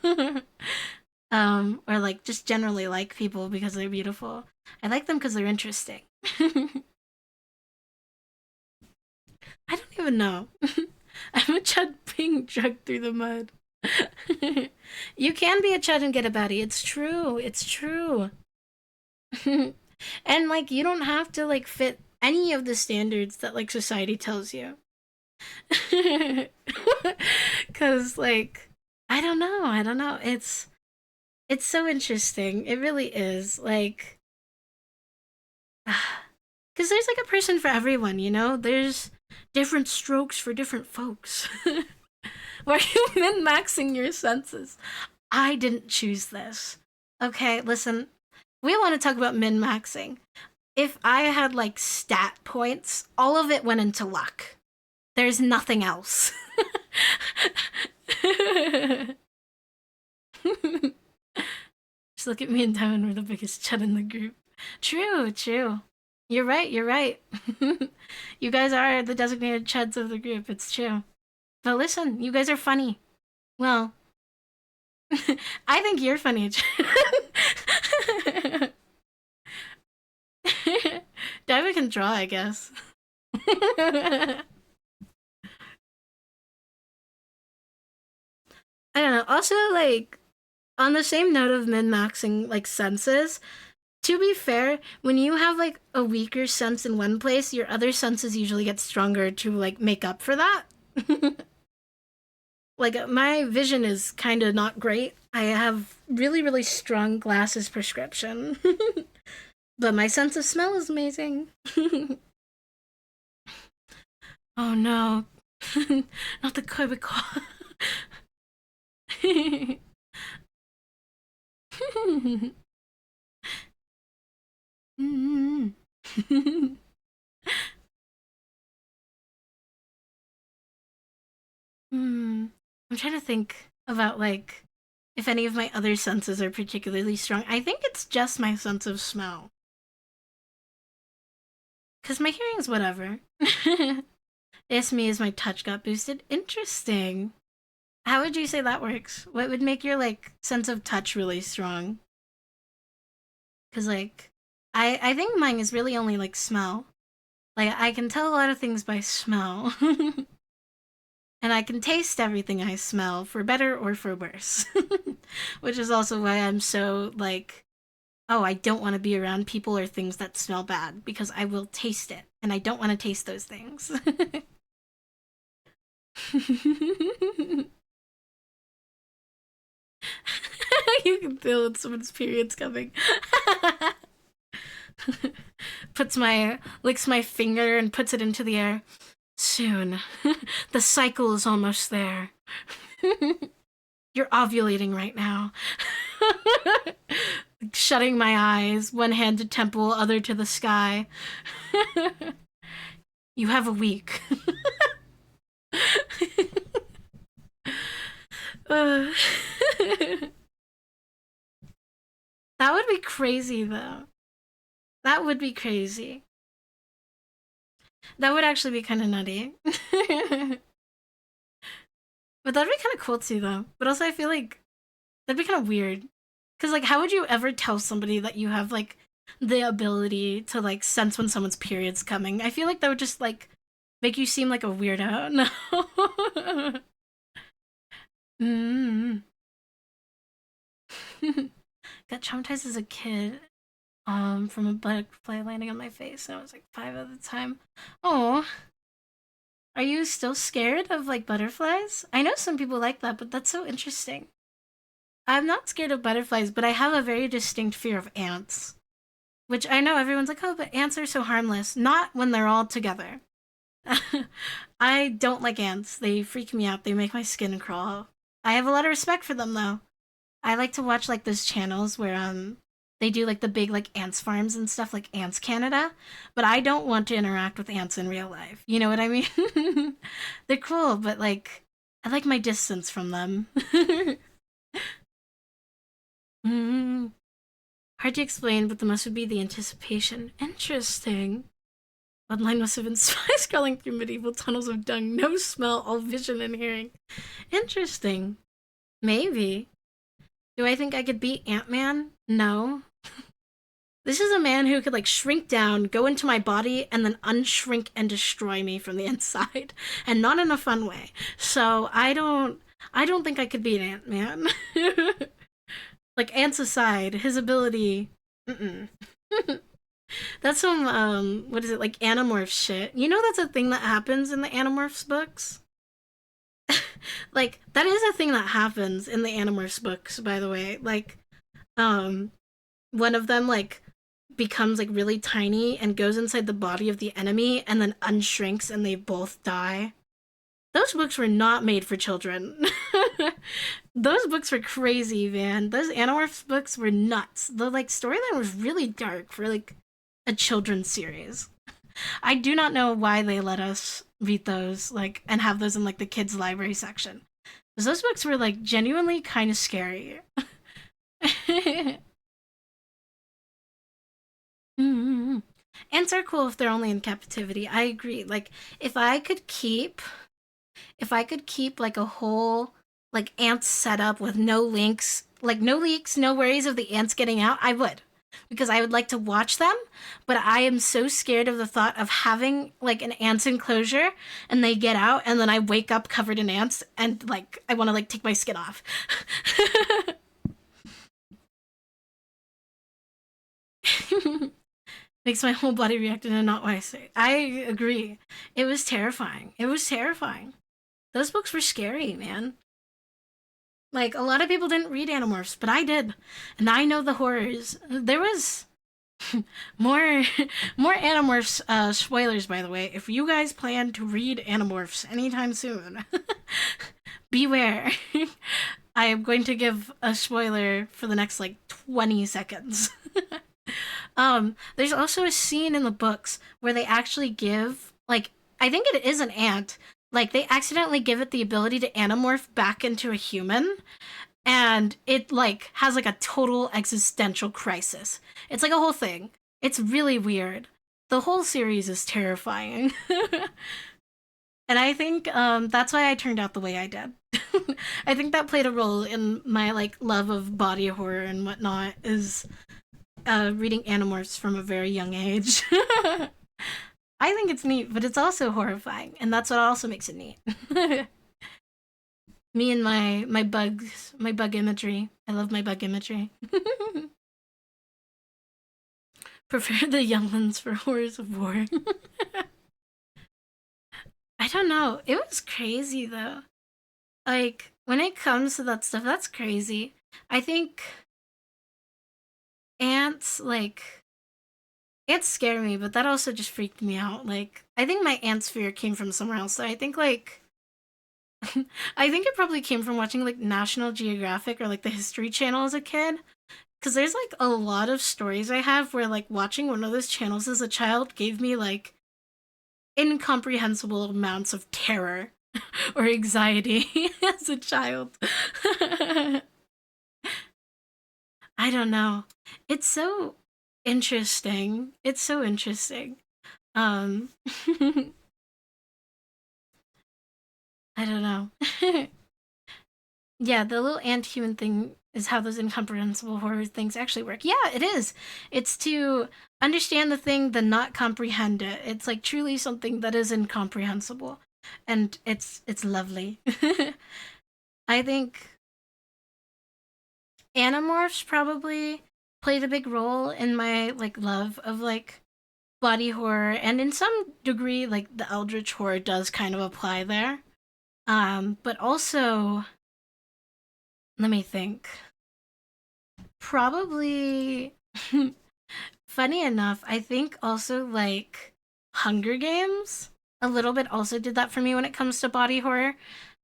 Or like just generally like people because they're beautiful. I like them because they're interesting. I don't even know. I'm a chud being dragged through the mud. You can be a chud and get a baddie. It's true. It's true. And like you don't have to like fit any of the standards that like society tells you. Cuz like I don't know. It's so interesting. It really is. Like cuz there's like a person for everyone, you know? There's different strokes for different folks. Why are you min maxing your senses? I didn't choose this. Okay, listen, we want to talk about min maxing. If I had like stat points, all of it went into luck. There's nothing else. Just look at me and Devin, we're the biggest chud in the group. True, true. You're right, you're right. You guys are the designated chuds of the group, it's true. But listen, you guys are funny. Well, I think you're funny. Diva can draw, I guess. I don't know. Also, like, on the same note of min maxing, like, senses, to be fair, when you have, like, a weaker sense in one place, your other senses usually get stronger to, like, make up for that. Like, my vision is kind of not great. I have really, really strong glasses prescription. But my sense of smell is amazing. Oh no. Not the Quebecois. Hmm. I'm trying to think about like if any of my other senses are particularly strong. I think it's just my sense of smell. Cause my hearing's whatever. It's me as my touch got boosted. Interesting. How would you say that works? What would make your like sense of touch really strong? Cause like I think mine is really only like smell. Like I can tell a lot of things by smell. And I can taste everything I smell for better or for worse. Which is also why I'm so like oh, I don't want to be around people or things that smell bad because I will taste it and I don't want to taste those things. You can feel when someone's period's coming. Licks my finger and puts it into the air. Soon. The cycle is almost there. You're ovulating right now. Shutting my eyes, one hand to temple, other to the sky. You have a week. uh, that would be crazy, though. That would be crazy. That would actually be kind of nutty. But that'd be kind of cool too, though. But also, I feel like that'd be kind of weird. Because, like, how would you ever tell somebody that you have, like, the ability to, like, sense when someone's period's coming? I feel like that would just, like, make you seem like a weirdo. No. Got traumatized as a kid from a butterfly landing on my face. And I was, like, 5 at the time. Oh. Are you still scared of, like, butterflies? I know some people like that, but that's so interesting. I'm not scared of butterflies, but I have a very distinct fear of ants. Which I know everyone's like, oh, but ants are so harmless. Not when they're all together. I don't like ants. They freak me out. They make my skin crawl. I have a lot of respect for them, though. I like to watch, like, those channels where, they do, like, the big, like, ants farms and stuff, like Ants Canada. But I don't want to interact with ants in real life. You know what I mean? They're cool, but, like, I like my distance from them. Mm. Hard to explain, but the most would be the anticipation. Interesting. Bloodline must have been spies crawling through medieval tunnels of dung. No smell, all vision and hearing. Interesting. Maybe. Do I think I could beat Ant-Man? No. This is a man who could, like, shrink down, go into my body, and then unshrink and destroy me from the inside. And not in a fun way. So I don't think I could beat Ant-Man. Like, ants aside, his ability... Mm-mm. That's some, what is it, like, Animorphs shit. You know that's a thing that happens in the Animorphs books? Like, that is a thing that happens in the Animorphs books, by the way. Like, one of them, like, becomes, like, really tiny and goes inside the body of the enemy and then unshrinks and they both die. Those books were not made for children. Those books were crazy, man. Those Animorphs books were nuts. The, like, storyline was really dark for, like, a children's series. I do not know why they let us read those, like, and have those in, like, the kids' library section. Because those books were, like, genuinely kind of scary. Mm-hmm. Ants are cool if they're only in captivity. I agree. Like, if I could keep like a whole like ants setup with no links, like no leaks, no worries of the ants getting out, I would. Because I would like to watch them, but I am so scared of the thought of having like an ants enclosure and they get out and then I wake up covered in ants and like I want to like take my skin off. Makes my whole body react in a not way state. I agree. It was terrifying. It was terrifying. Those books were scary, man. Like, a lot of people didn't read Animorphs, but I did. And I know the horrors. There was more more Animorphs spoilers, by the way. If you guys plan to read Animorphs anytime soon, beware. I am going to give a spoiler for the next, like, 20 seconds. There's also a scene in the books where they actually give, like, I think it is an ant. Like, they accidentally give it the ability to animorph back into a human, and it, like, has, like, a total existential crisis. It's, like, a whole thing. It's really weird. The whole series is terrifying. And I think, that's why I turned out the way I did. I think that played a role in my, like, love of body horror and whatnot, is reading Animorphs from a very young age. I think it's neat, but it's also horrifying, and that's what also makes it neat. Me and my bugs, my bug imagery. I love my bug imagery. Prefer the young ones for horrors of war. I don't know. It was crazy though. Like, when it comes to that stuff, that's crazy. I think ants, like, ants scare me, but that also just freaked me out. Like, I think my ant fear came from somewhere else. So I think, like, I think it probably came from watching, like, National Geographic or, like, the History Channel as a kid. Because there's, like, a lot of stories I have where, like, watching one of those channels as a child gave me, like, incomprehensible amounts of terror or anxiety as a child. I don't know. It's so interesting. It's so interesting. Um I don't know. Yeah, the little ant-human thing is how those incomprehensible horror things actually work. Yeah, it is. It's to understand the thing, then not comprehend it. It's like truly something that is incomprehensible, and it's lovely. I think Animorphs probably played a big role in my like love of like body horror, and in some degree, like the Eldritch horror does kind of apply there. But also, let me think. Probably, funny enough, I think also like Hunger Games a little bit also did that for me when it comes to body horror,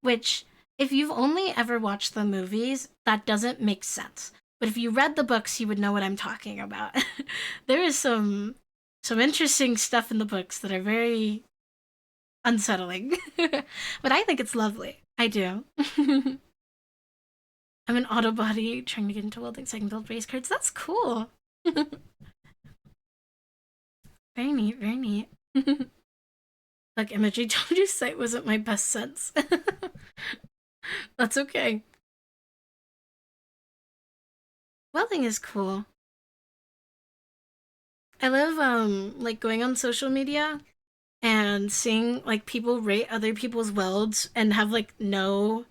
which if you've only ever watched the movies, that doesn't make sense. But if you read the books, you would know what I'm talking about. There is some interesting stuff in the books that are very unsettling. But I think it's lovely. I do. I'm an auto body trying to get into welding so I can build race cards. That's cool. Very neat, very neat. Like imagery, told you sight wasn't my best sense. That's okay. Welding is cool. I love like going on social media and seeing like people rate other people's welds and have like no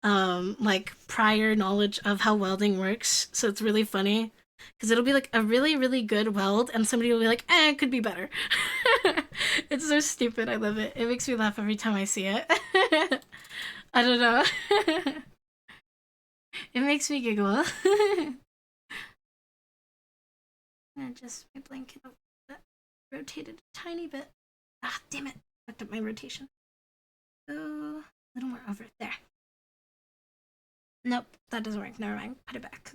like prior knowledge of how welding works. So it's really funny because it'll be like a really really good weld and somebody will be like, "Eh, it could be better." It's so stupid. I love it. It makes me laugh every time I see it. I don't know. It makes me giggle. And just my blanket that rotated a tiny bit. Ah, damn it! Fucked up my rotation. Go a little more over there. Nope, that doesn't work. Never mind. Put it back.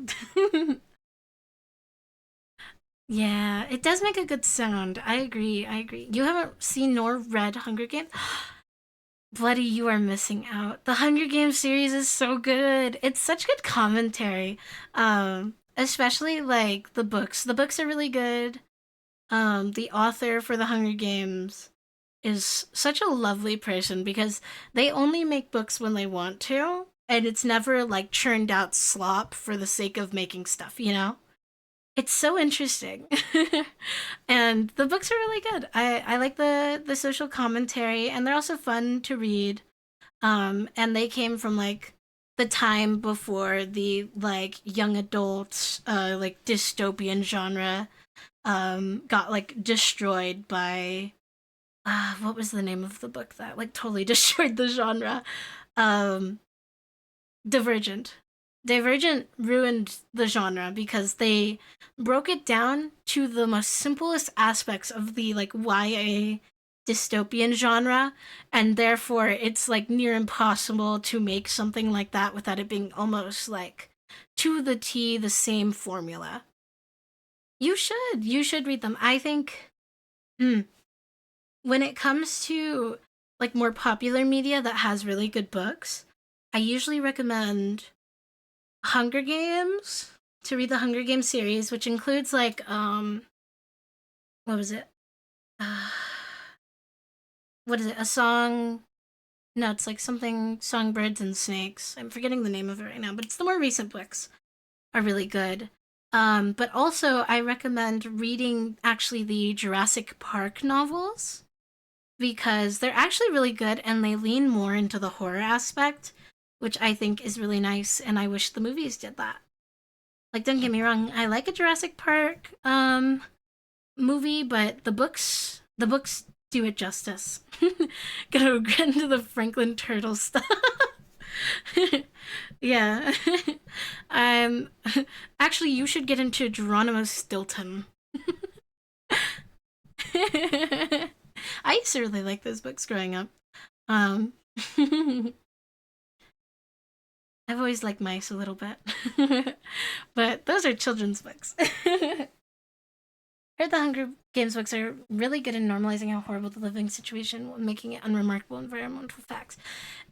Yeah, it does make a good sound. I agree. I agree. You haven't seen nor read Hunger Games? Bloody, you are missing out. The Hunger Games series is so good. It's such good commentary. Especially like the books. The books are really good. The author for the Hunger Games is such a lovely person because they only make books when they want to, and it's never like churned out slop for the sake of making stuff, you know? It's so interesting. And the books are really good. I like the social commentary and they're also fun to read. And they came from like the time before the like young adult like dystopian genre got like destroyed by what was the name of the book that like totally destroyed the genre? Um Divergent. Divergent ruined the genre because they broke it down to the most simplest aspects of the like YA dystopian genre, and therefore it's like near impossible to make something like that without it being almost like to the T the same formula. You should read them. I think hmm, when it comes to like more popular media that has really good books, I usually recommend Hunger Games to read the Hunger Games series, which includes like what was it? Uh, what is it? A song? No, it's like something songbirds and snakes. I'm forgetting the name of it right now, but it's the more recent books are really good. But also I recommend reading actually the Jurassic Park novels because they're actually really good and they lean more into the horror aspect, which I think is really nice. And I wish the movies did that. Like, don't get me wrong, I like a Jurassic Park movie, but the books do it justice. Gonna get into the Franklin Turtle stuff. Yeah. um, actually, you should get into Geronimo Stilton. I used to really like those books growing up. Um, I've always liked mice a little bit, but those are children's books. Heard the Hunger Games books are really good in normalizing how horrible the living situation while making it unremarkable environmental facts.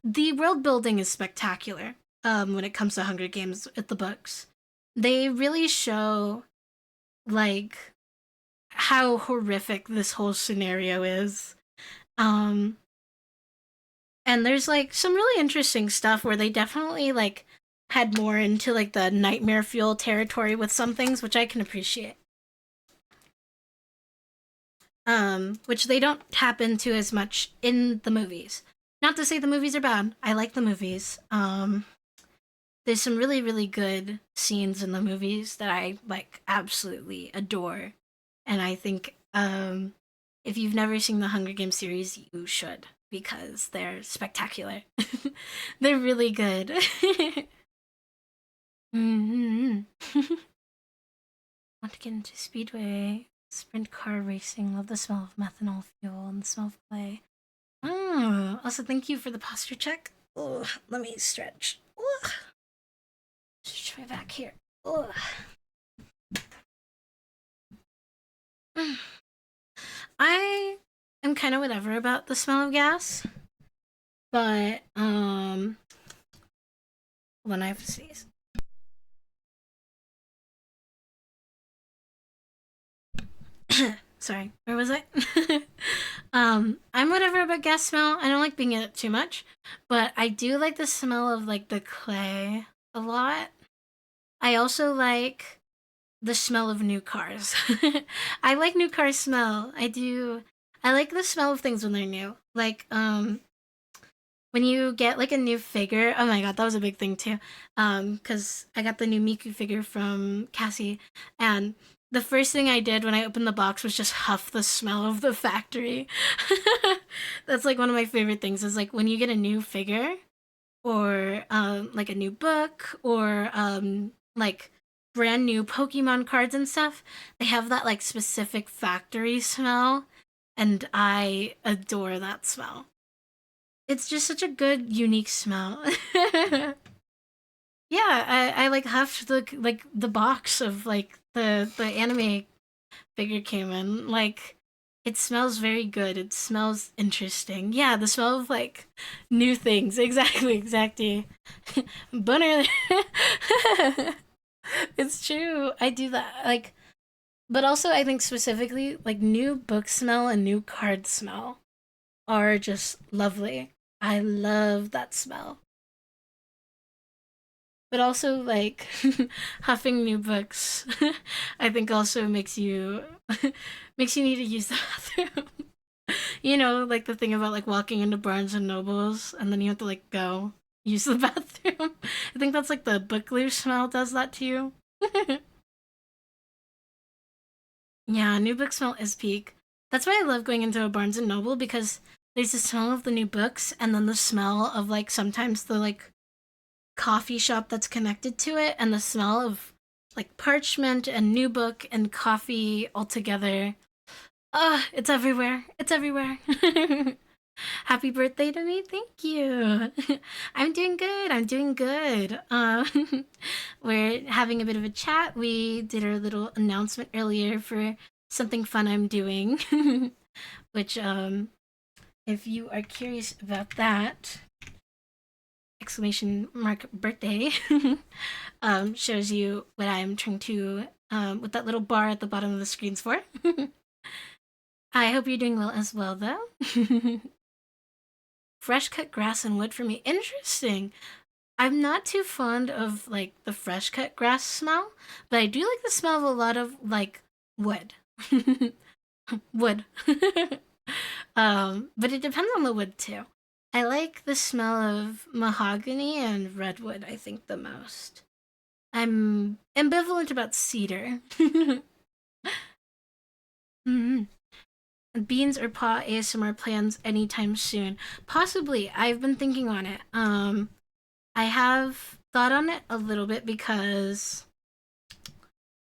The world building is spectacular when it comes to Hunger Games at the books. They really show like how horrific this whole scenario is. Um, and there's like some really interesting stuff where they definitely like had more into like the nightmare fuel territory with some things, which I can appreciate. Which they don't tap into as much in the movies. Not to say the movies are bad. I like the movies. There's some really, really good scenes in the movies that I like absolutely adore. And I think if you've never seen the Hunger Games series, you should because they're spectacular. They're really good. Mm-hmm. Want to get into speedway, sprint car racing. Love the smell of methanol fuel and the smell of clay. Oh, also thank you for the posture check. Oh, let me stretch. Ugh. Stretch my back here. Ugh. I am kind of whatever about the smell of gas, but when I have to sneeze. Sorry, where was I? I'm whatever about gas smell. I don't like being in it too much, but I do like the smell of like the clay a lot. I also like the smell of new cars. I like new car smell. I do. I like the smell of things when they're new. Like when you get like a new figure. Oh my god, that was a big thing too. Cuz I got the new Miku figure from Cassie and the first thing I did when I opened the box was just huff the smell of the factory. That's like one of my favorite things is like when you get a new figure or like a new book or like brand new Pokemon cards and stuff, they have that like specific factory smell, and I adore that smell. It's just such a good, unique smell. Yeah, I like huffed the box of like the anime figure came in. Like it smells very good. It smells interesting. Yeah, the smell of like new things. Exactly, exactly. Boner. It's true. I do that. Like, but also I think specifically like new book smell and new card smell are just lovely. I love that smell. But also like huffing new books I think also makes you makes you need to use the bathroom. You know, like the thing about like walking into Barnes and Nobles and then you have to like go use the bathroom. I think that's like the book glue smell does that to you. Yeah, new book smell is peak. That's why I love going into a Barnes and Noble because there's the smell of the new books and then the smell of like sometimes the like coffee shop that's connected to it and the smell of like parchment and new book and coffee all together. Ah, it's everywhere. It's everywhere. Happy birthday to me. Thank you. I'm doing good. I'm doing good. We're having a bit of a chat. We did our little announcement earlier for something fun I'm doing, which, if you are curious about that, exclamation mark birthday, shows you what I'm trying to, what that little bar at the bottom of the screen's for. I hope you're doing well as well, though. Fresh cut grass and wood for me. Interesting. I'm not too fond of like the fresh cut grass smell, but I do like the smell of a lot of like wood. Wood. But it depends on the wood too. I like the smell of mahogany and redwood, I think, the most. I'm ambivalent about cedar. Mm-hmm. Beans or paw ASMR plans anytime soon? Possibly. I've been thinking on it. I have thought on it a little bit because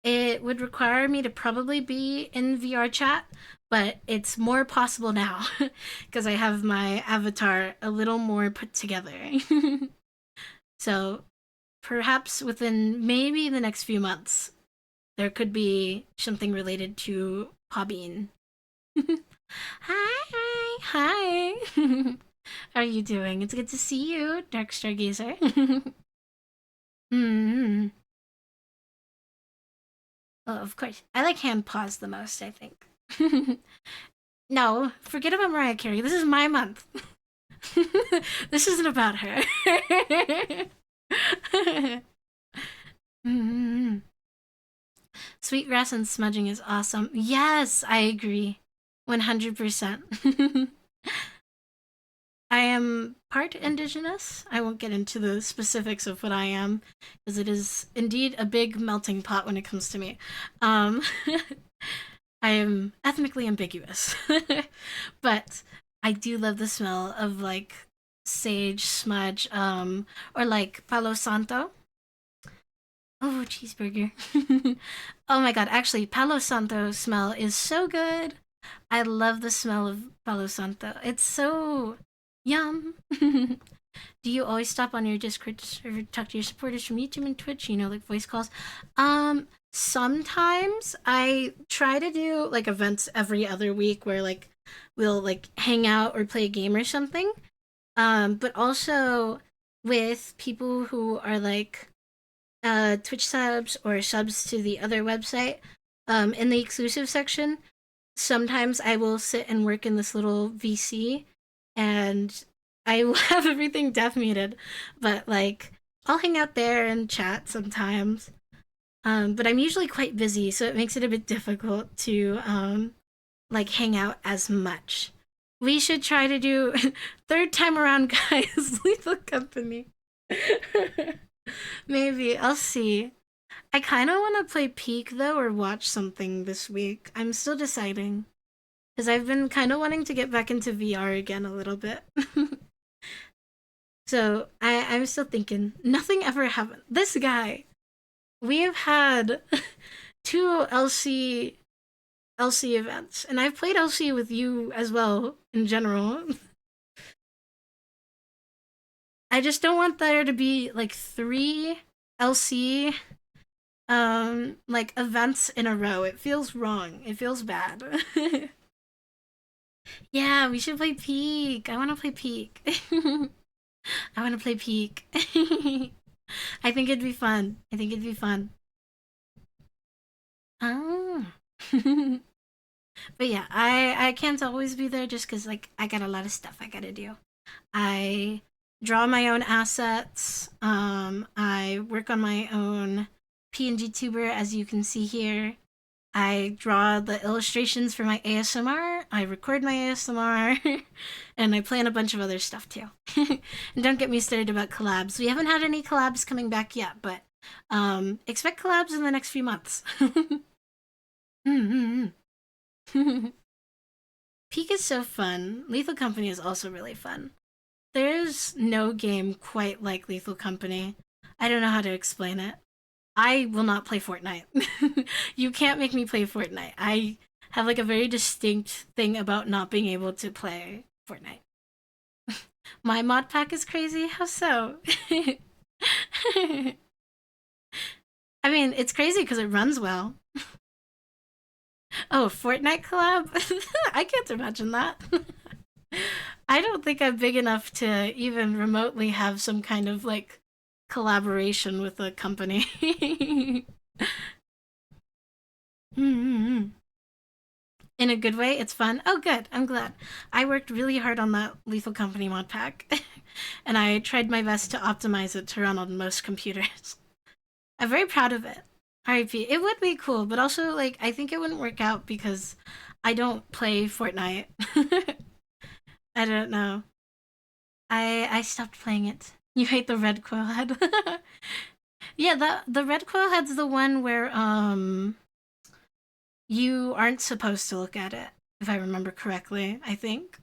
it would require me to probably be in VR chat, but it's more possible now because I have my avatar a little more put together. So perhaps within maybe the next few months, there could be something related to hobbying. Hi, hi. How are you doing? It's good to see you, Dark Stargazer. mm. Oh, of course. I like hand paws the most, I think. No, forget about Mariah Carey. This is my month. This isn't about her. mm. Sweetgrass and smudging is awesome. Yes, I agree. 100%. I am part indigenous. I won't get into the specifics of what I am, because it is indeed a big melting pot when it comes to me. Um, I am ethnically ambiguous, but I do love the smell of like sage smudge, or like Palo Santo. Oh, cheeseburger. Oh my god, actually, Palo Santo smell is so good. I love the smell of Palo Santo. It's so yum. Do you always stop on your Discord or talk to your supporters from YouTube and Twitch? You know, like voice calls. Sometimes I try to do like events every other week where like we'll like hang out or play a game or something. But also with people who are like Twitch subs or subs to the other website, in the exclusive section, sometimes I will sit and work in this little VC and I will have everything deaf muted, but like I'll hang out there and chat sometimes. But I'm usually quite busy, so it makes it a bit difficult to like hang out as much. We should try to do third time around, guys. Lethal Company. Maybe I'll see. I kind of want to play Peak though, or watch something this week. I'm still deciding because I've been kind of wanting to get back into VR again a little bit. So I'm still thinking. Nothing ever happened. This guy, we have had two LC events, and I've played LC with you as well in general. I just don't want there to be like three LC like events in a row. It feels wrong. It feels bad. Yeah, we should play Peak. I want to play Peak. I want to play Peak. I think it'd be fun. I think it'd be fun. Oh. But yeah, I can't always be there just because like I got a lot of stuff I gotta do. I draw my own assets. I work on my own PNG tuber, as you can see here. I draw the illustrations for my ASMR. I record my ASMR, and I plan a bunch of other stuff too. And don't get me started about collabs. We haven't had any collabs coming back yet, but expect collabs in the next few months. Peak is so fun. Lethal Company is also really fun. There's no game quite like Lethal Company. I don't know how to explain it. I will not play Fortnite. You can't make me play Fortnite. I have like a very distinct thing about not being able to play Fortnite. My mod pack is crazy. How so? I mean, it's crazy because it runs well. Oh, Fortnite collab? I can't imagine that. I don't think I'm big enough to even remotely have some kind of like collaboration with a company. In a good way, it's fun. Oh, good. I'm glad. I worked really hard on that Lethal Company mod pack, and I tried my best to optimize it to run on most computers. I'm very proud of it. RIP. It would be cool, but also like I think it wouldn't work out because I don't play Fortnite. I don't know. I stopped playing it. You hate the red quill head. Yeah, the red quill head's the one where you aren't supposed to look at it, if I remember correctly, I think.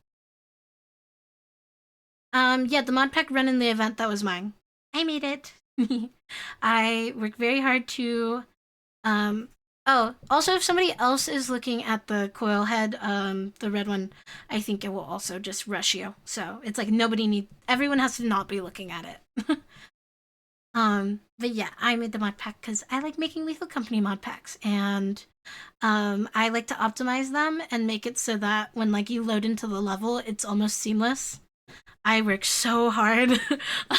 Yeah, the mod pack run in the event that was mine. I made it. I worked very hard to um oh, also if somebody else is looking at the coil head, the red one, I think it will also just rush you. So it's like everyone has to not be looking at it. But yeah, I made the mod pack because I like making Lethal Company mod packs, and I like to optimize them and make it so that when like you load into the level, it's almost seamless. I work so hard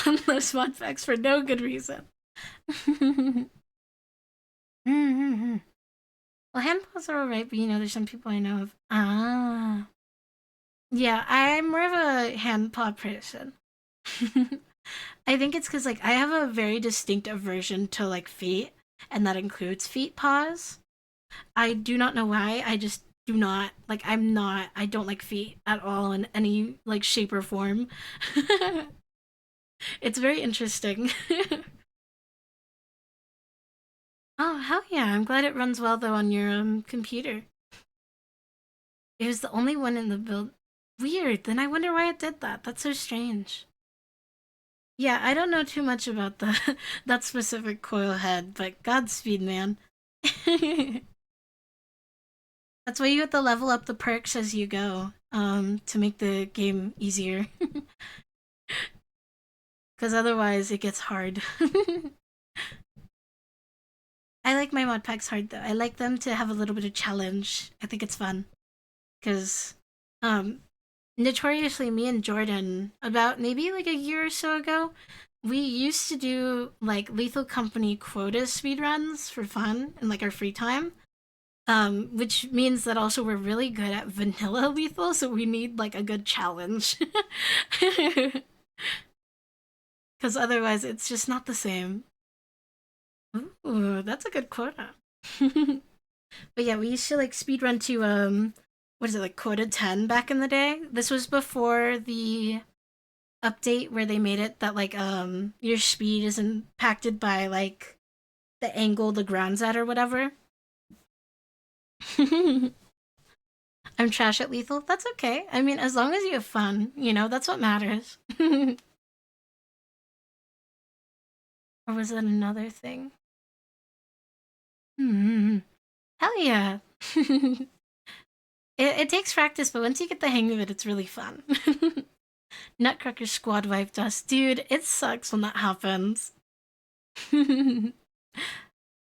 on those mod packs for no good reason. Mm-hmm. Well, hand paws are alright, but there's some people I know of. Ah. Yeah, I'm more of a hand paw person. I think it's because, like, I have a very distinct aversion to, like, feet, and that includes feet paws. I do not know why. I just do not. Like, I don't like feet at all in any, like, shape or form. It's very interesting. Oh, hell yeah. I'm glad it runs well, though, on your computer. It was the only one in the build. Weird. Then I wonder why it did that. That's so strange. Yeah, I don't know too much about the that specific coil head, but Godspeed, man. That's why you have to level up the perks as you go, to make the game easier. Because otherwise it gets hard. I like my mod packs hard though. I like them to have a little bit of challenge. I think it's fun. Because um notoriously, me and Jordan, about maybe like a year or so ago, we used to do like Lethal Company quota speedruns for fun in like our free time. Which means that also we're really good at vanilla lethal, so we need like a good challenge. Because otherwise it's just not the same. Ooh, that's a good quota. But yeah, we used to like speedrun to what is it, like quota 10 back in the day? This was before the update where they made it that like your speed is impacted by like the angle the ground's at or whatever. I'm trash at lethal. That's okay. I mean, as long as you have fun, that's what matters. Or was that another thing? Hmm. Hell yeah. It takes practice, but once you get the hang of it, it's really fun. Nutcracker squad wiped us. Dude, it sucks when that happens.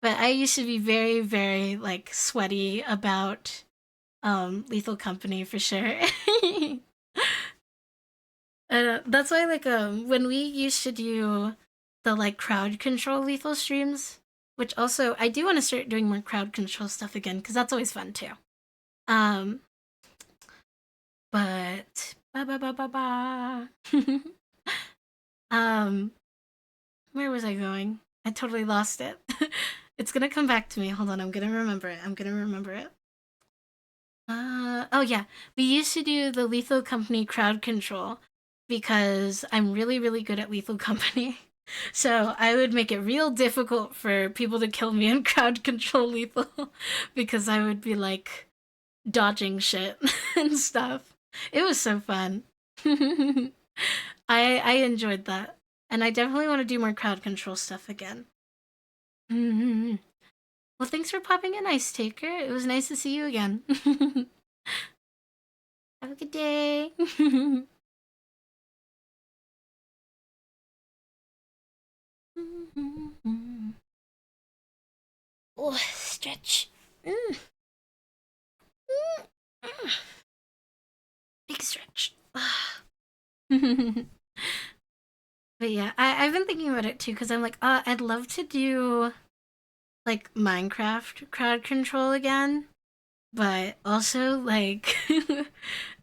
But I used to be very, very like sweaty about Lethal Company for sure. That's why like when we used to do the like crowd control lethal streams, which also I do want to start doing more crowd control stuff again because that's always fun too. Um, but ba ba ba ba ba. um, where was I going? I totally lost it. It's gonna come back to me. Hold on, I'm gonna remember it. I'm gonna remember it. Oh yeah, we used to do the Lethal Company crowd control because I'm really, really good at Lethal Company. So I would make it real difficult for people to kill me in crowd control lethal because I would be like dodging shit and stuff. It was so fun. I enjoyed that, and I definitely want to do more crowd control stuff again. Well, thanks for popping in, Ice Taker. It was nice to see you again. Have a good day. Oh, stretch. Mm, mm. Big stretch. But yeah, I've been thinking about it too because I'm like, I'd love to do like Minecraft crowd control again, but also like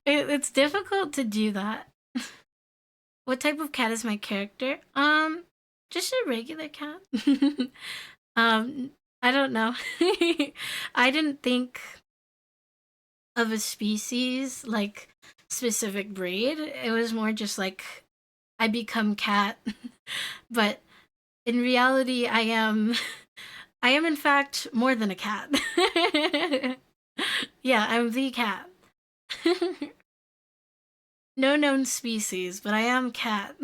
it's difficult to do that. What type of cat is my character? Just a regular cat. um, I don't know. I didn't think of a species like specific breed. It was more just like I become cat. But in reality, I am in fact more than a cat. Yeah, I'm the cat. No known species, but I am cat.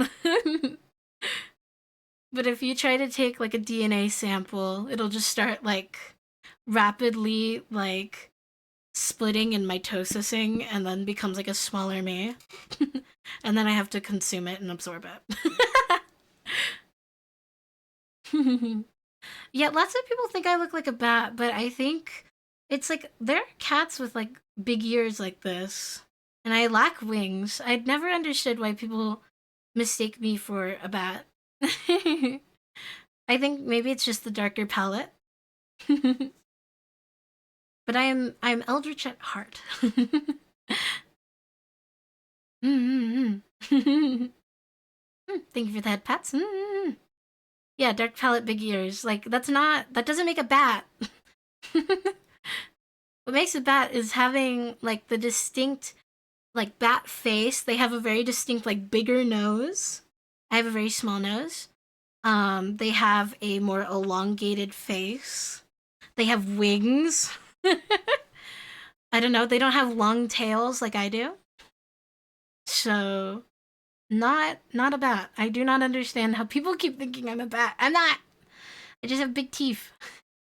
But if you try to take like a DNA sample, it'll just start like rapidly like splitting and mitosising and then becomes like a smaller me. And then I have to consume it and absorb it. Yeah, lots of people think I look like a bat, but I think it's like there are cats with like big ears like this. And I lack wings. I'd never understood why people mistake me for a bat. I think maybe it's just the darker palette. But I'm eldritch at heart. Mm-hmm. Thank you for the head pats. Mm-hmm. Yeah, dark palette, big ears. Like that doesn't make a bat. What makes a bat is having like the distinct like bat face. They have a very distinct like bigger nose. I have a very small nose. They have a more elongated face. They have wings. I don't know. They don't have long tails like I do. So, not a bat. I do not understand how people keep thinking I'm a bat. I'm not. I just have big teeth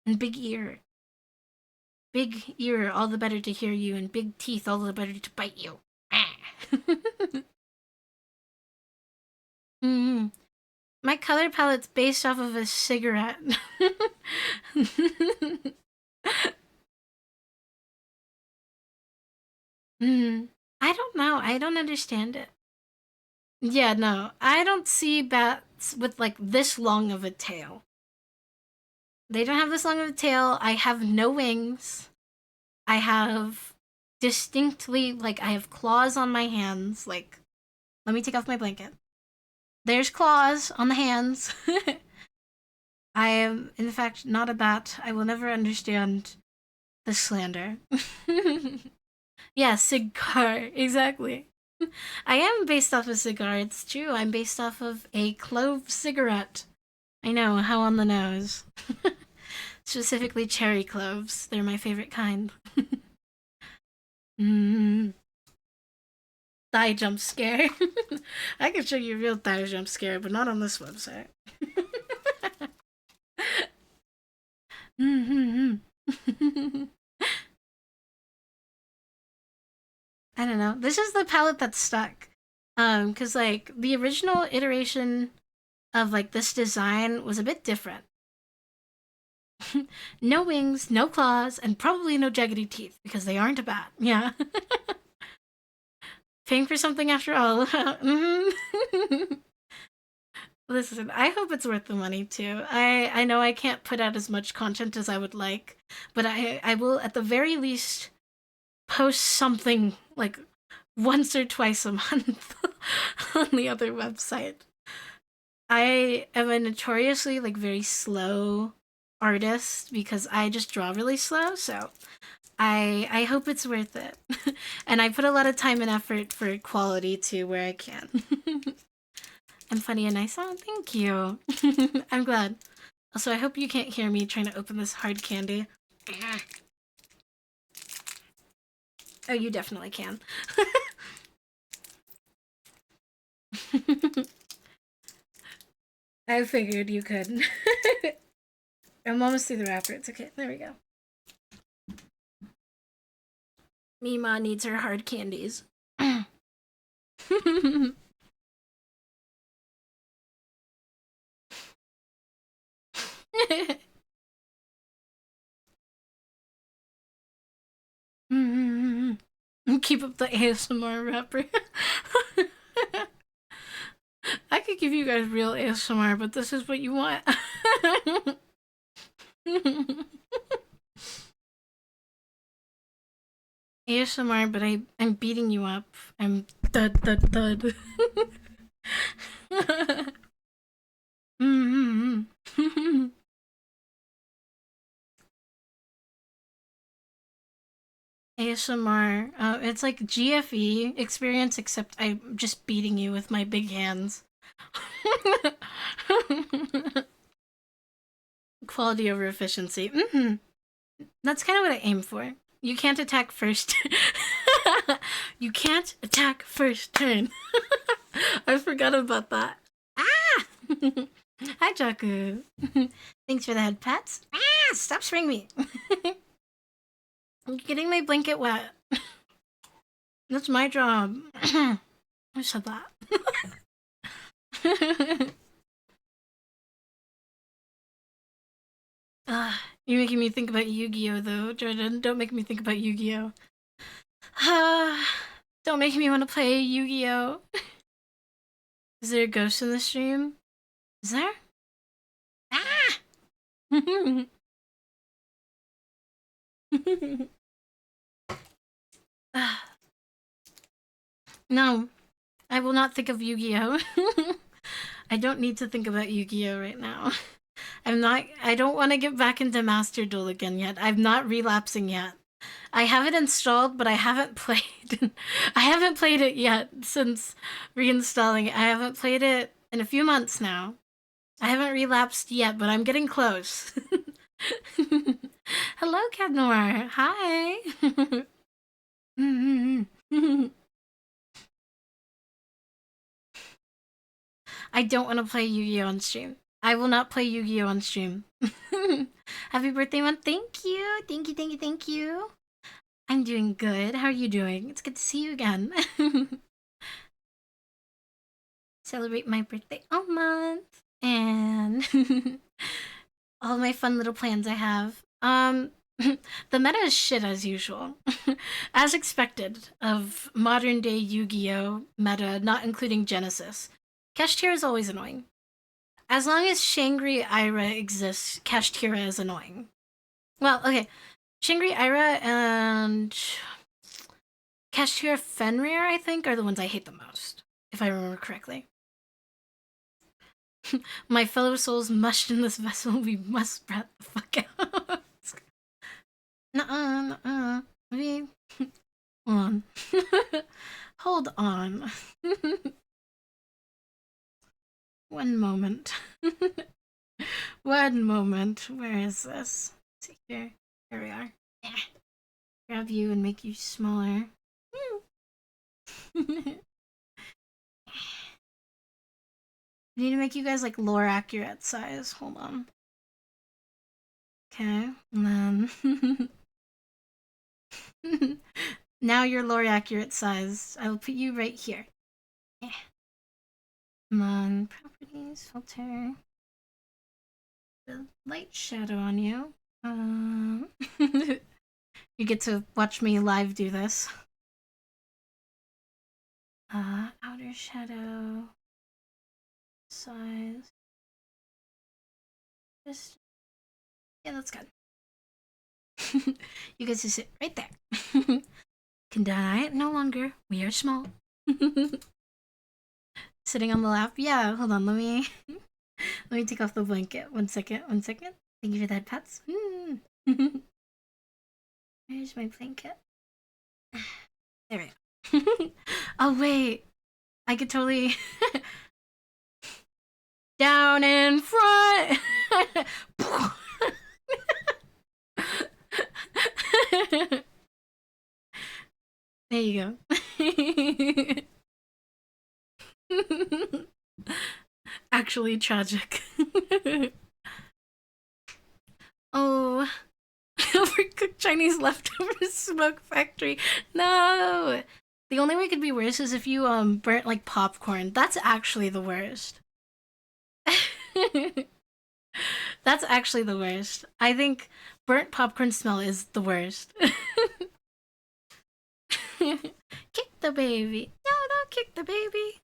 and big ear. Big ear, all the better to hear you, and big teeth, all the better to bite you. Mm-hmm. My color palette's based off of a cigarette. Mm. I don't know. I don't understand it. Yeah, no. I don't see bats with like this long of a tail. They don't have this long of a tail. I have no wings. I have distinctly like I have claws on my hands. Like, let me take off my blanket. There's claws on the hands. I am, in fact, not a bat. I will never understand the slander. Yeah, cigar. Exactly. I am based off a cigar. It's true. I'm based off of a clove cigarette. I know, how on the nose. Specifically cherry cloves. They're my favorite kind. Mm. Thigh jump scare. I can show you a real thigh jump scare, but not on this website. Mm-hmm. I don't know. This is the palette that's stuck. Cause like the original iteration of like this design was a bit different. No wings, no claws, and probably no jaggedy teeth because they aren't a bat. Yeah. Paying for something after all. Mm-hmm. Listen, I hope it's worth the money too. I know I can't put out as much content as I would like, but I will at the very least post something like once or twice a month on the other website. I am a notoriously like very slow artist because I just draw really slow, so I hope it's worth it. And I put a lot of time and effort for quality too where I can. I'm funny and nice. Oh, thank you. I'm glad. Also, I hope you can't hear me trying to open this hard candy. Oh, you definitely can. I figured you could. I'm almost through the wrapper. It's okay. There we go. Mima needs her hard candies. Keep up the ASMR wrapper. I could give you guys real ASMR, but this is what you want. ASMR, but I'm beating you up. I'm thud thud thud. ASMR. It's like GFE experience, except I'm just beating you with my big hands. Quality over efficiency. That's kind of what I aim for. You can't attack first. You can't attack first turn. I forgot about that. Ah! Hi, Jaku. Thanks for the head pats. Ah, stop spraying me. I'm getting my blanket wet. That's my job. I said that. You're making me think about Yu-Gi-Oh though, Jordan. Don't make me think about Yu-Gi-Oh. Don't make me want to play Yu-Gi-Oh. Is there a ghost in the stream? Is there? Ah! No, I will not think of Yu-Gi-Oh. I don't need to think about Yu-Gi-Oh right now. I don't want to get back into Master Duel again yet. I'm not relapsing yet. I have it installed, but I haven't played. I haven't played it yet since reinstalling it. I haven't played it in a few months now. I haven't relapsed yet, but I'm getting close. Hello, Cadnor. Hi. I don't want to play Yu-Gi-Oh on stream. I will not play Yu-Gi-Oh on stream. Happy birthday, man. Thank you. Thank you, thank you, thank you. I'm doing good. How are you doing? It's good to see you again. Celebrate my birthday all month. And all my fun little plans I have. The meta is shit as usual. As expected of modern day Yu-Gi-Oh meta, not including Genesis. Kashtira is always annoying. As long as Shangri-Ira exists, Kashtira is annoying. Well, okay. Shangri-Ira and Kashtira Fenrir, I think, are the ones I hate the most, if I remember correctly. My fellow souls mushed in this vessel, we must brat the fuck out. Nuh-uh, nuh-uh. Maybe. Hold on. Hold on. One moment. One moment. Where is this? Let's see here. Here we are. Grab you and make you smaller. I need to make you guys like lore accurate size. Hold on. Okay, and then now you're lore accurate size. I will put you right here. Yeah. Come on, properties, filter. The light shadow on you. You get to watch me live do this. Outer shadow size. Just yeah, that's good. You guys just sit right there. Can deny it no longer. We are small. Sitting on the lap. Yeah, hold on. Let me take off the blanket. One second. One second. Thank you for that, pets. Where's my blanket? There we go. Oh wait, I could totally down in front. There you go. Actually tragic. Oh, overcooked Chinese leftovers smoke factory. No. The only way it could be worse is if you burnt like popcorn. That's actually the worst. That's actually the worst. I think burnt popcorn smell is the worst. Kick the baby. No, don't kick the baby.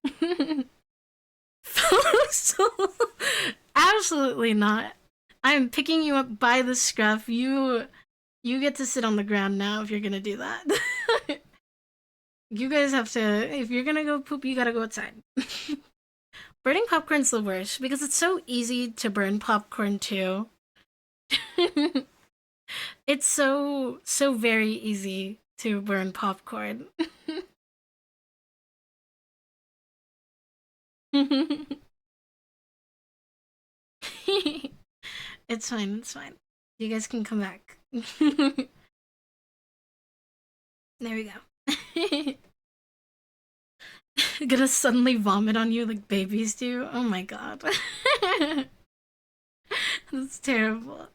Absolutely not. I'm picking you up by the scruff. You get to sit on the ground now if you're gonna do that. You guys have to, if you're gonna go poop, you gotta go outside. Burning popcorn's the worst because it's so easy to burn popcorn too. It's so very easy to burn popcorn. It's fine, it's fine. You guys can come back. There we go. Gonna suddenly vomit on you like babies do. Oh my god. That's terrible.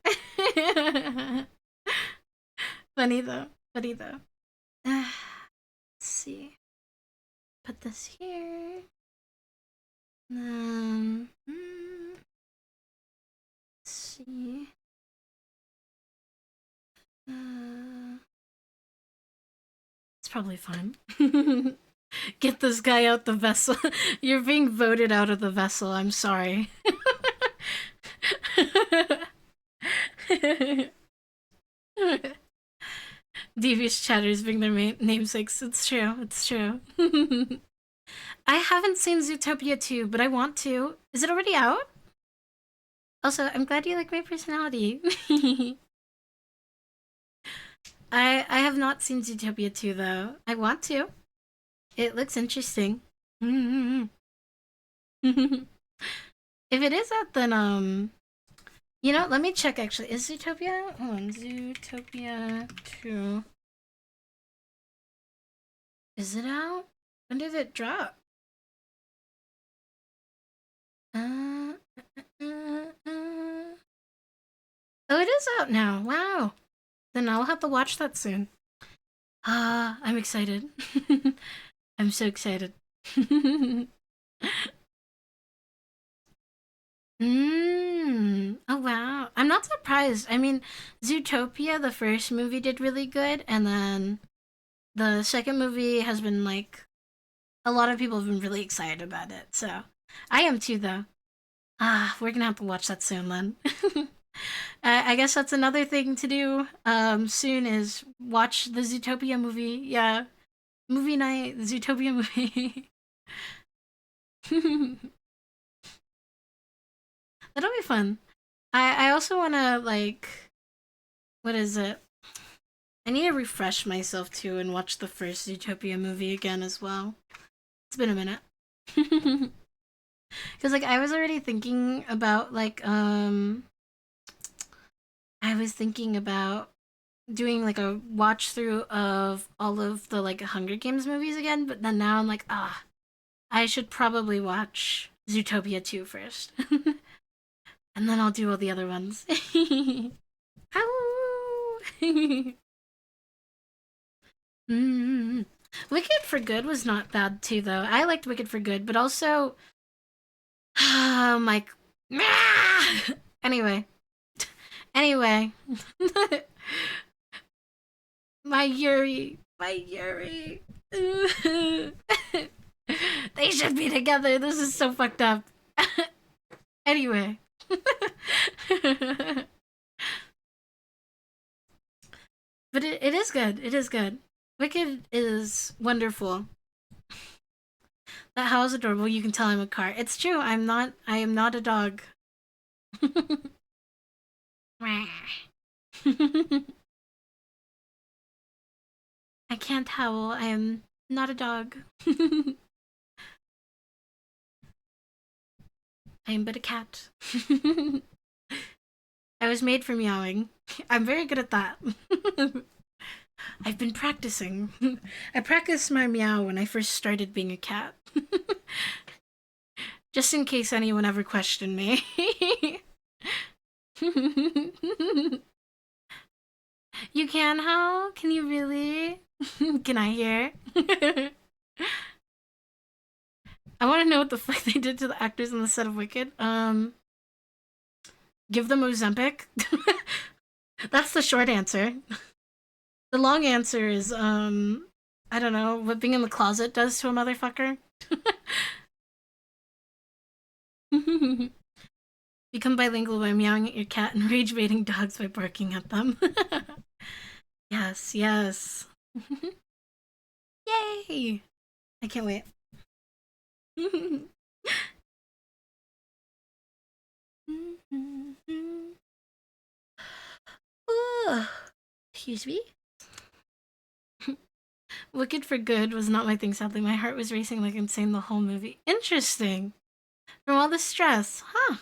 Funny though. Funny though. Let's see. Put this here. Let's see. It's probably fine. Get this guy out the vessel. You're being voted out of the vessel. I'm sorry. Devious chatters being their namesakes. It's true. It's true. I haven't seen Zootopia 2, but I want to. Is it already out? Also, I'm glad you like my personality. I have not seen Zootopia 2 though. I want to. It looks interesting. If it is out, then you know, let me check actually. Is Zootopia? Hold on, Zootopia 2. Is it out? When did it drop? Oh, it is out now. Wow. Then I'll have to watch that soon. Ah, I'm excited. I'm so excited. Oh wow. I'm not surprised. I mean, Zootopia, the first movie did really good, and then the second movie has been like a lot of people have been really excited about it. So I am too though. Ah, we're gonna have to watch that soon then. I guess that's another thing to do soon is watch the Zootopia movie. Yeah. Movie night, the Zootopia movie. That'll be fun. I also wanna like what is it? I need to refresh myself too and watch the first Zootopia movie again as well. It's been a minute. Cause like I was already thinking about like I was thinking about doing like a watch through of all of the like Hunger Games movies again, but then now I'm like, I should probably watch Zootopia 2 first. And then I'll do all the other ones. mm. Wicked for Good was not bad too, though. I liked Wicked for Good, but also, like, anyway, anyway, my Yuri. They should be together. This is so fucked up. Anyway. But it is good. It is good. Wicked is wonderful. That house is adorable. You can tell I'm a car. It's true. I'm not. I am not a dog. I can't howl. I am not a dog. I am but a cat. I was made for meowing. I'm very good at that. I've been practicing. I practiced my meow when I first started being a cat. Just in case anyone ever questioned me. You can howl? Can you really? Can I hear? I want to know what the fuck they did to the actors on the set of Wicked. Give them Ozempic. That's the short answer. The long answer is, I don't know, what being in the closet does to a motherfucker. Become bilingual by meowing at your cat and rage baiting dogs by barking at them. Yes, yes. Yay! I can't wait. Excuse me? Wicked for Good was not my thing, sadly. My heart was racing like insane the whole movie. Interesting. From all the stress. Huh.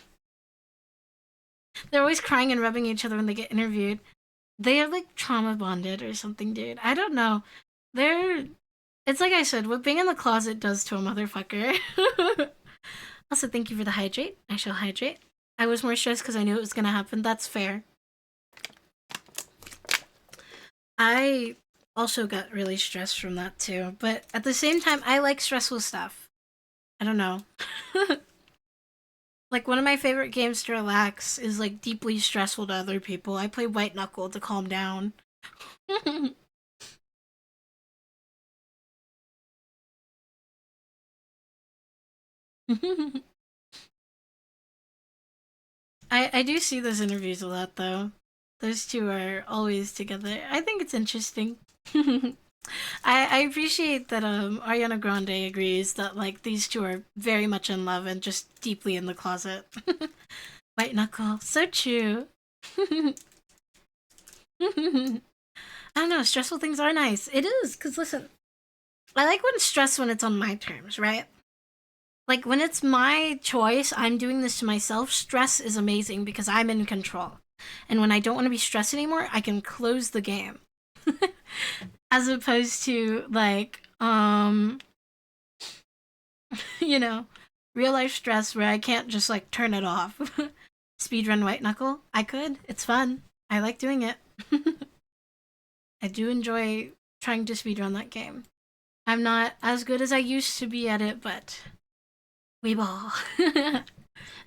They're always crying and rubbing each other when they get interviewed. They are like trauma bonded or something, dude. I don't know. They're It's like I said, what being in the closet does to a motherfucker. Also, thank you for the hydrate. I shall hydrate. I was more stressed because I knew it was gonna happen. That's fair. I also got really stressed from that too, but at the same time, I like stressful stuff. I don't know. Like, one of my favorite games to relax is like deeply stressful to other people. I play White Knuckle to calm down. I do see those interviews a lot though. Those two are always together. I think it's interesting. I appreciate that Ariana Grande agrees that like these two are very much in love and just deeply in the closet. White Knuckle, so true. I don't know, stressful things are nice. It is, because listen, I like when stress when it's on my terms, right? Like when it's my choice, I'm doing this to myself, stress is amazing because I'm in control. And when I don't want to be stressed anymore, I can close the game. As opposed to like, you know, real life stress where I can't just like turn it off. Speedrun White Knuckle? I could. It's fun. I like doing it. I do enjoy trying to speedrun that game. I'm not as good as I used to be at it, but we ball.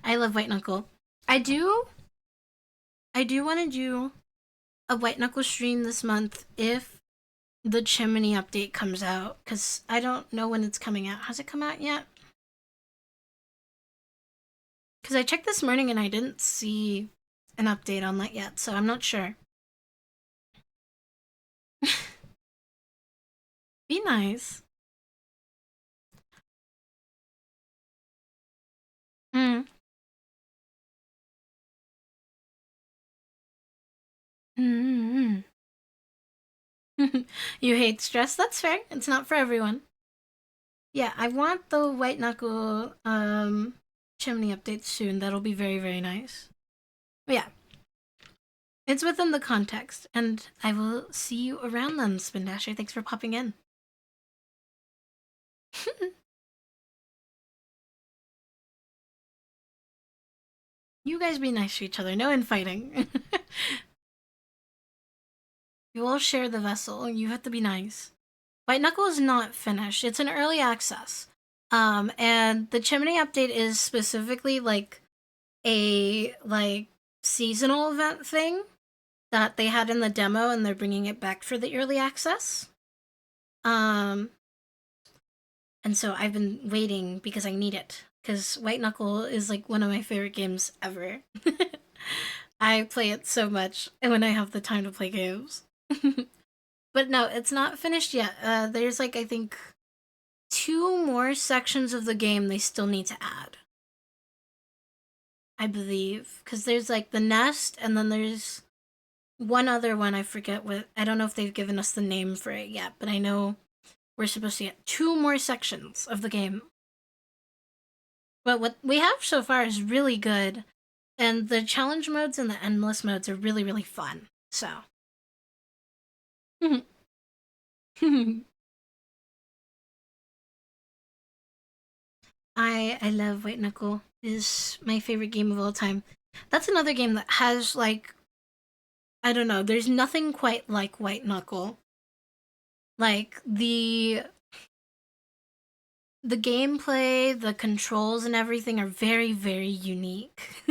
I love White Knuckle. I do. I do want to do a White Knuckle stream this month if the Chimney update comes out, because I don't know when it's coming out. Has it come out yet? Because I checked this morning and I didn't see an update on that yet, so I'm not sure. Be nice. Mm. Mm-hmm. You hate stress? That's fair. It's not for everyone. Yeah, I want the White Knuckle Chimney update soon. That'll be very, very nice. But yeah, it's within the context, and I will see you around then, Spin Dasher. Thanks for popping in. You guys be nice to each other. No infighting. You all share the vessel. You have to be nice. White Knuckle is not finished. It's an early access. And the Chimney update is specifically like a like seasonal event thing that they had in the demo and they're bringing it back for the early access. Um and so I've been waiting because I need it cuz White Knuckle is like one of my favorite games ever. I play it so much when I have the time to play games. But no, it's not finished yet. There's like I think two more sections of the game they still need to add. I believe because there's like the nest and then there's one other one. I forget what. I don't know if they've given us the name for it yet, but I know we're supposed to get two more sections of the game. But what we have so far is really good, and the challenge modes and the endless modes are really really fun. So. I love White Knuckle. It is my favorite game of all time. That's another game that has like I don't know, there's nothing quite like White Knuckle. Like the gameplay, the controls and everything are very very unique.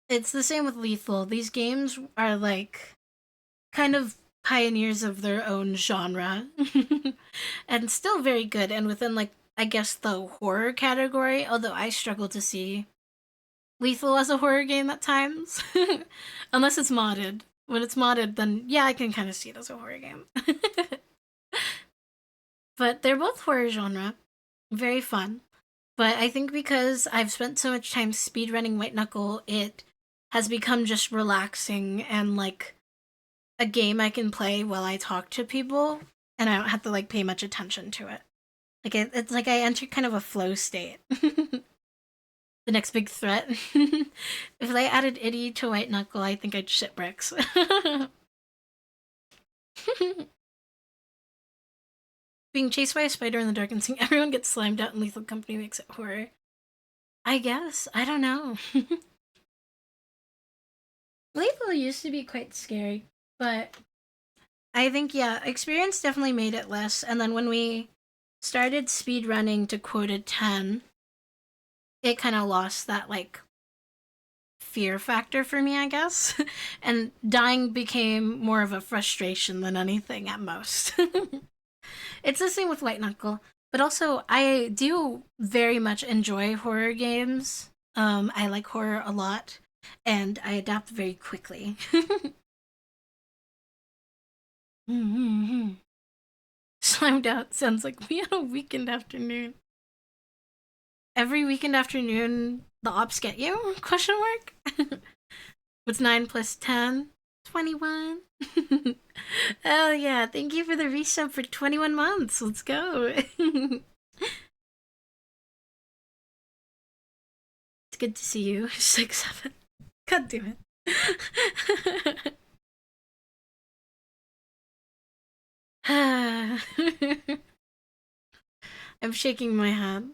It's the same with Lethal. These games are like kind of pioneers of their own genre and still very good and within like I guess the horror category, although I struggle to see Lethal as a horror game at times. Unless it's modded. When it's modded, then yeah, I can kind of see it as a horror game. But they're both horror genre. Very fun. But I think because I've spent so much time speedrunning White Knuckle, it has become just relaxing and like a game I can play while I talk to people and I don't have to like pay much attention to it. Like it's like I enter kind of a flow state. The next big threat. If they added Itty to White Knuckle, I think I'd shit bricks. being chased by a spider in the dark and seeing everyone get slimed out in Lethal Company makes it horror. I guess. I don't know. Lethal used to be quite scary, but I think, yeah, experience definitely made it less. And then when we started speed running to quota 10, it kind of lost that, like, fear factor for me, I guess. And dying became more of a frustration than anything at most. It's the same with White Knuckle. But also, I do very much enjoy horror games. I like horror a lot, and I adapt very quickly. Slimed out sounds like we had a weekend afternoon. Every weekend afternoon, the ops get you? Question mark. What's 9 plus 10? 21. Oh yeah, thank you for the resub for 21 months. Let's go. It's good to see you. 6-7. God damn it. I'm shaking my head.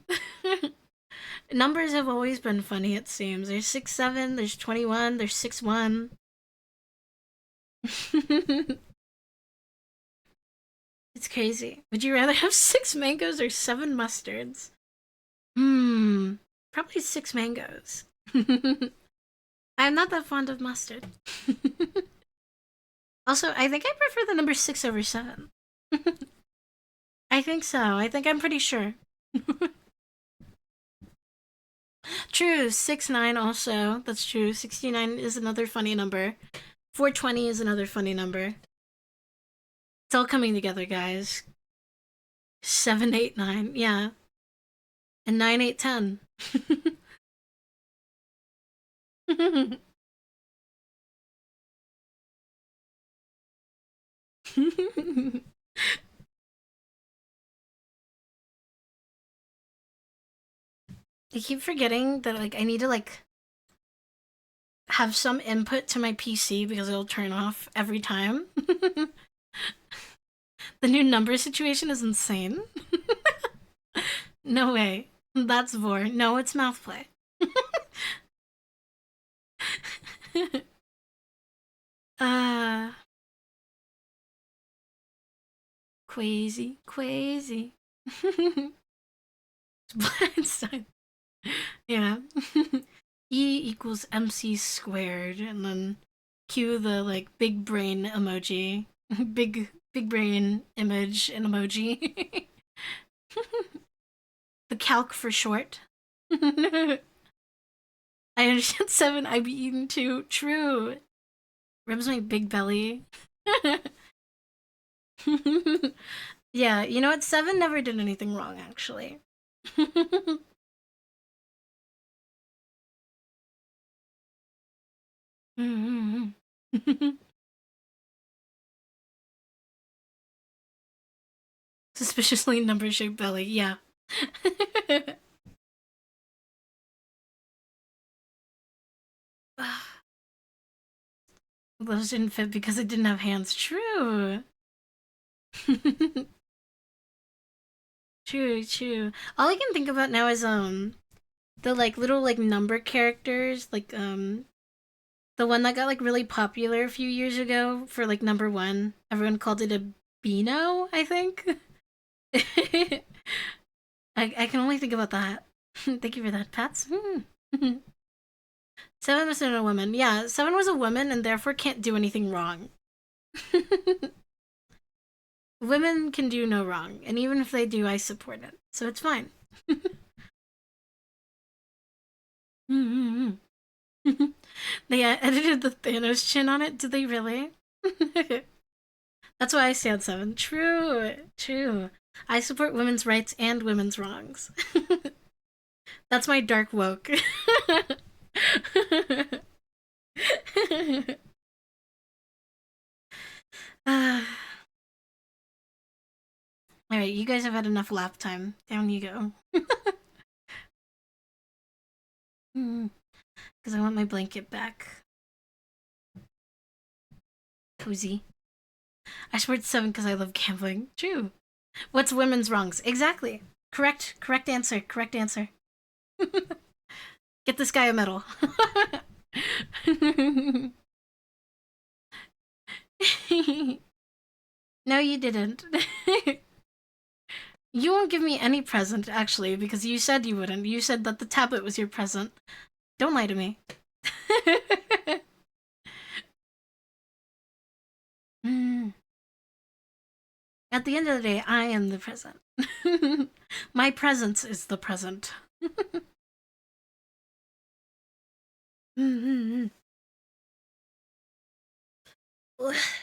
Numbers have always been funny, it seems. There's 6-7, there's 21, there's 6-1. It's crazy. Would you rather have 6 mangoes or 7 mustards? Probably 6 mangoes. I'm not that fond of mustard. Also, I think I prefer the number 6 over 7. I think so. I think I'm pretty sure. True, 6-9 also. That's true. 69 is another funny number. 420 is another funny number. It's all coming together, guys. 7-8-9, yeah. And 9-8-10. I keep forgetting that, like, I need to, like, have some input to my PC because it'll turn off every time. The new number situation is insane. No way. That's Vor. No, it's mouth play. uh Quasi. Blindside. Yeah. E equals MC squared, and then cue the, like, big brain emoji. big brain image and emoji. The calc for short. I understand 7, I be eaten too. True. Ribs my big belly. Yeah, you know what? 7 never did anything wrong, actually. Suspiciously number shaped belly, yeah. Those didn't fit because it didn't have hands. True. True. All I can think about now is the, like, little, like, number characters, like the one that got, like, really popular a few years ago for, like, number 1. Everyone called it a Beano, I think. I can only think about that. Thank you for that, Pats. 7 was a woman. Yeah, 7 was a woman and therefore can't do anything wrong. Women can do no wrong, and even if they do, I support it. So it's fine. They edited the Thanos chin on it. Did they really? That's why I stand 7. True. I support women's rights and women's wrongs. That's my dark woke. Alright, you guys have had enough lap time. Down you go. Because I want my blanket back. Cozy. I support 7 because I love gambling. True. What's women's wrongs? Exactly. Correct. Correct answer. Correct answer. Get this guy a medal. No, you didn't. You won't give me any present, actually, because you said you wouldn't. You said that the tablet was your present. Don't lie to me. Mm. At the end of the day, I am the present. My presence is the present.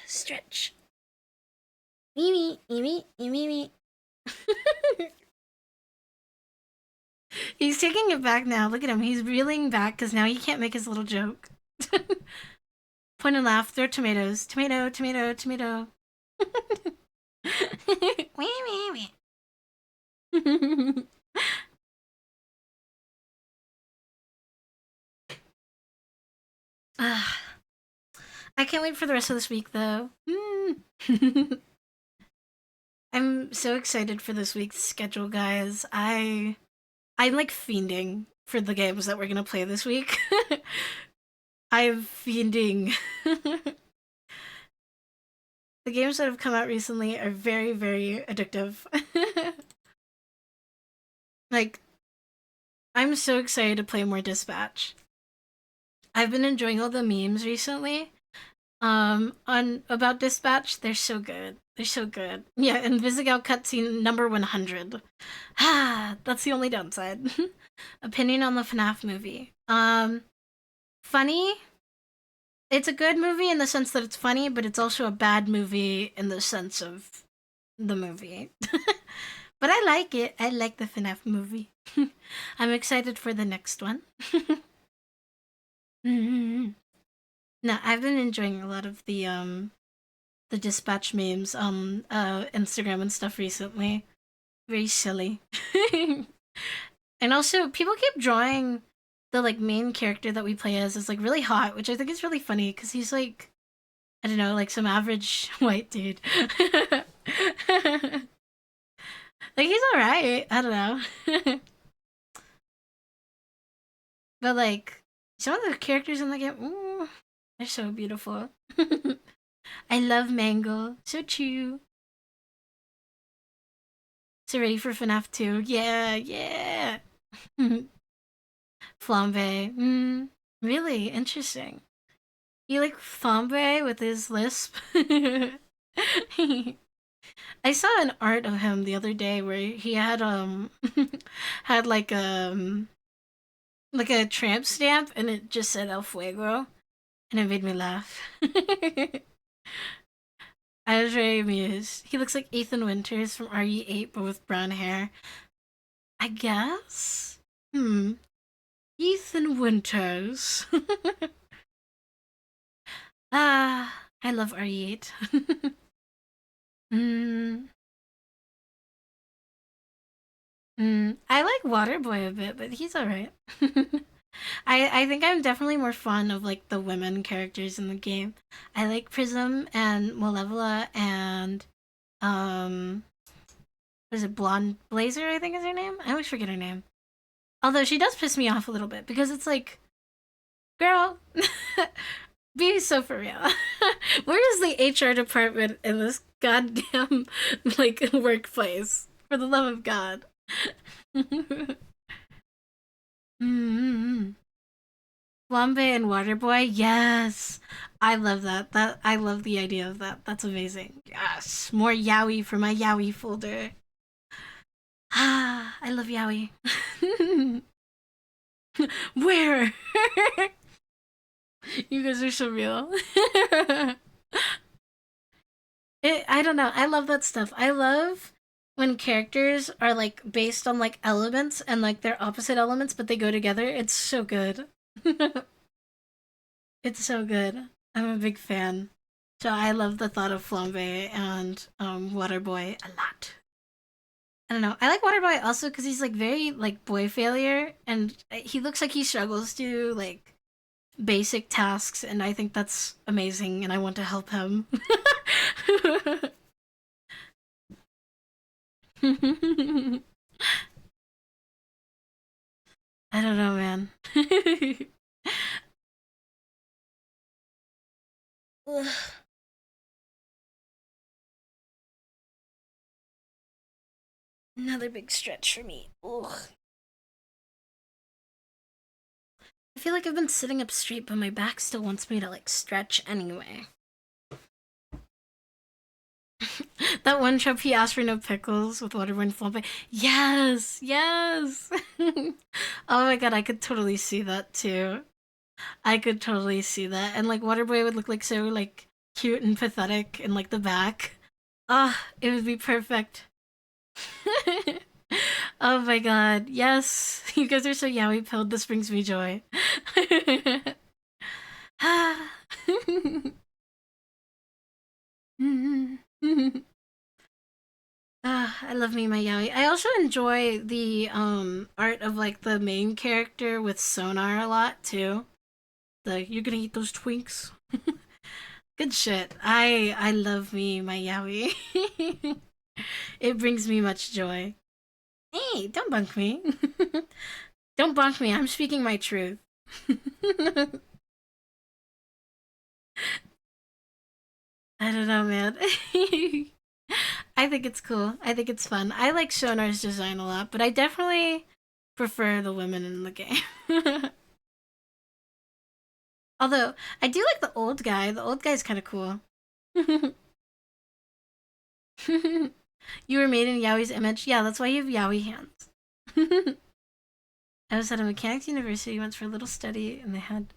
Stretch. Me, me, me, me, me, me. He's taking it back now. Look at him. He's reeling back because now he can't make his little joke. Point and laugh. Throw tomatoes. Tomato, tomato, tomato. I can't wait for the rest of this week, though. I'm so excited for this week's schedule, guys. I'm like fiending for the games that we're gonna play this week. I'm fiending. The games that have come out recently are very, very addictive. Like, I'm so excited to play more Dispatch. I've been enjoying all the memes recently. On about Dispatch, they're so good. They're so good. Yeah, and Visigow cutscene number 100. Ah, that's the only downside. Opinion on the FNAF movie. Funny. It's a good movie in the sense that it's funny, but it's also a bad movie in the sense of the movie. But I like it. I like the FNAF movie. I'm excited for the next one. No, I've been enjoying a lot of the Dispatch memes on Instagram and stuff recently. Very silly. And also people keep drawing the like main character that we play as like really hot, which I think is really funny because he's like, I don't know, like some average white dude. Like he's alright. I don't know. But like some of the characters in the game, ooh, they're so beautiful. I love Mangle. So true. So ready for FNAF 2? Yeah, yeah. Flambe. Really interesting. You like Flambe with his lisp? I saw an art of him the other day where he had had like a tramp stamp and it just said El Fuego and it made me laugh. I was very amused. He looks like Ethan Winters from RE8 but with brown hair. I guess? Ethan Winters. I love RE8. mm, I like Waterboy a bit, but he's alright. I think I'm definitely more fond of like the women characters in the game. I like Prism and Malevola and um what is it, Blonde Blazer, I think is her name? I always forget her name. Although she does piss me off a little bit because it's like, girl, be so for real. Where is the HR department in this goddamn like workplace? For the love of God. mm Flambe and Waterboy, yes. I love that. I love the idea of that. That's amazing. Yes, more yaoi for my yaoi folder. Ah, I love yaoi. Where? You guys are so real. I don't know. I love that stuff. I love when characters are like based on like elements and like they're opposite elements, but they go together. It's so good. It's so good. I'm a big fan. So I love the thought of Flambe and Waterboy a lot. I don't know. I like Waterboy also because he's like very like boy failure, and he looks like he struggles to like basic tasks, and I think that's amazing, and I want to help him. I don't know, man. Another big stretch for me. Ugh. I feel like I've been sitting up straight, but my back still wants me to like stretch anyway. That one trip he asked for no pickles with Waterboy flopping. Yes, yes. Oh my god, I could totally see that too. I could totally see that, and like Waterboy would look like so like cute and pathetic in like the back. Ah, it would be perfect. Oh my god, yes. You guys are so yaoi pilled, this brings me joy. I love me my yaoi. I also enjoy the art of like the main character with Sonar a lot too. The you're gonna eat those twinks. Good shit. I love me my yaoi. It brings me much joy. Hey, don't bunk me. Don't bunk me. I'm speaking my truth. I don't know, man. I think it's cool. I think it's fun. I like Sonar's design a lot, but I definitely prefer the women in the game. Although I do like the old guy. The old guy's kind of cool. You were made in Yowie's image. Yeah, that's why you have Yowie hands. I was at a mechanics university once for a little study, and they had a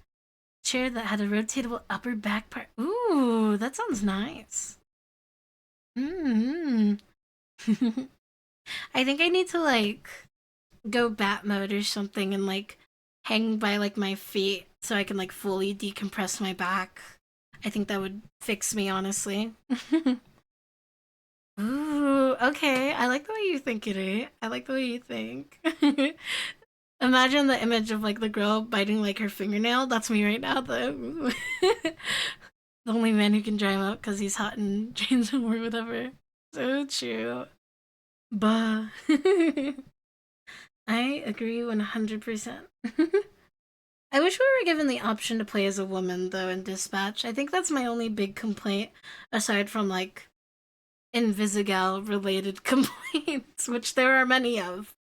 chair that had a rotatable upper back part. Ooh, that sounds nice. Hmm. I think I need to like go bat mode or something and like hang by like my feet so I can like fully decompress my back. I think that would fix me, honestly. Ooh, okay. I like the way you think, it. I like the way you think. Imagine the image of like the girl biting like her fingernail. That's me right now, though. The only man who can dry him up because he's hot and chains him or whatever. So true. Bah. I agree 100%. I wish we were given the option to play as a woman, though, in Dispatch. I think that's my only big complaint, aside from like Invisigal related complaints, which there are many of.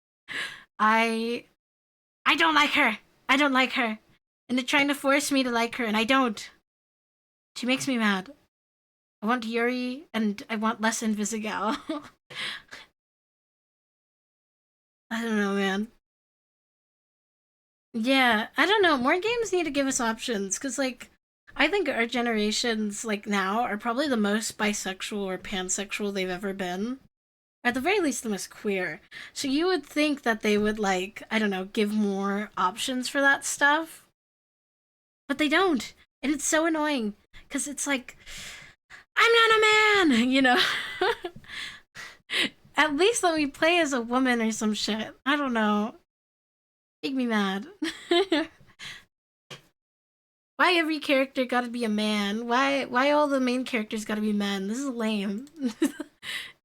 I I don't like her. I don't like her. And they're trying to force me to like her, and I don't. She makes me mad. I want Yuri, and I want less Invisigal. I don't know, man. Yeah, I don't know. More games need to give us options, because, like, I think our generations, like, now, are probably the most bisexual or pansexual they've ever been. At the very least, the most queer. So you would think that they would, like, I don't know, give more options for that stuff. But they don't. And it's so annoying. Because it's like, I'm not a man, you know? At least let me play as a woman or some shit. I don't know. Make me mad. Why every character gotta be a man? Why all the main characters gotta be men? This is lame.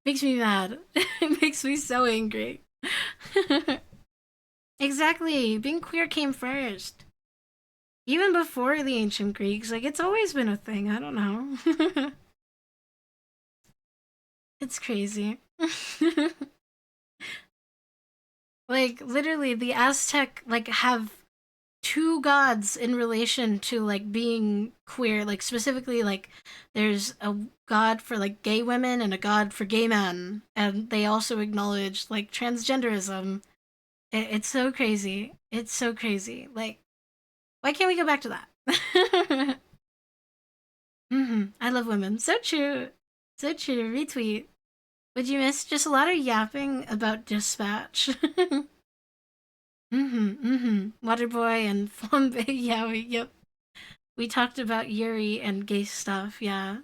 Makes me mad. It makes me so angry. Exactly. Being queer came first. Even before the ancient Greeks, like it's always been a thing. I don't know. It's crazy. Like literally the Aztec like have two gods in relation to like being queer, like specifically like there's a god for like gay women and a god for gay men, and they also acknowledge like transgenderism. It's so crazy. It's so crazy. Like why can't we go back to that? I love women. So true. So true. Retweet. Would you miss just a lot of yapping about Dispatch? Waterboy and Flambe. Yeah, yep. We talked about Yuri and gay stuff. Yeah.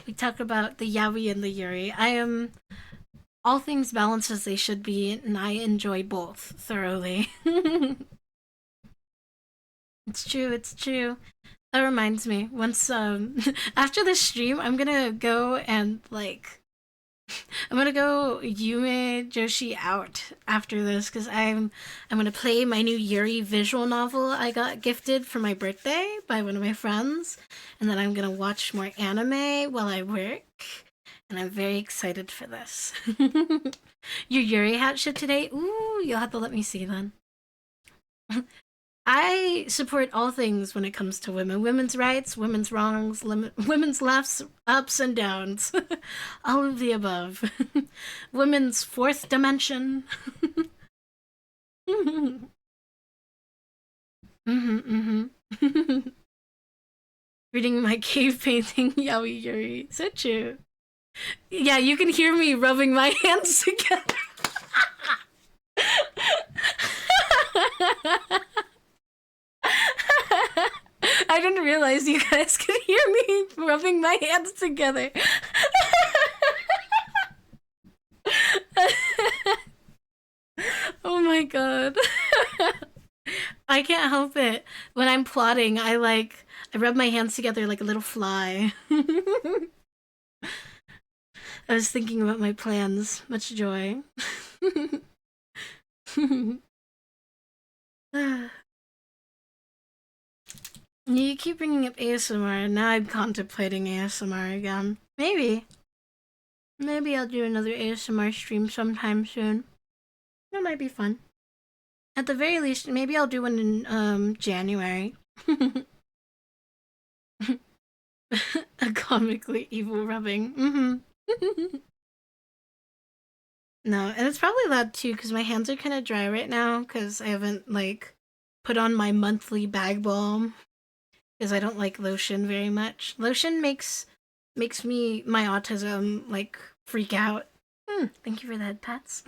We talked about the Yaoi and the Yuri. I am all things balanced as they should be, and I enjoy both thoroughly. It's true. It's true. That reminds me. Once after the stream, I'm gonna go and like I'm gonna go Yume Joshi out after this because I'm gonna play my new Yuri visual novel I got gifted for my birthday by one of my friends, and then I'm gonna watch more anime while I work, and I'm very excited for this. Your Yuri hat ship today? Ooh, you'll have to let me see then. I support all things when it comes to women. Women's rights, women's wrongs, women's lefts, ups and downs. All of the above. Women's fourth dimension. Mm-hmm, mm-hmm. Reading my cave painting, Yaoi Yuri. So true. Yeah, you can hear me rubbing my hands together. I didn't realize you guys could hear me rubbing my hands together. Oh my god. I can't help it. When I'm plotting, I rub my hands together like a little fly. I was thinking about my plans. Much joy. You keep bringing up ASMR, and now I'm contemplating ASMR again. Maybe. Maybe I'll do another ASMR stream sometime soon. That might be fun. At the very least, maybe I'll do one in January. A comically evil rubbing. Mm-hmm. No, and it's probably that too, because my hands are kind of dry right now, because I haven't, like, put on my monthly bag balm, because I don't like lotion very much. Lotion makes me, my autism, like, freak out. Thank you for the head pats.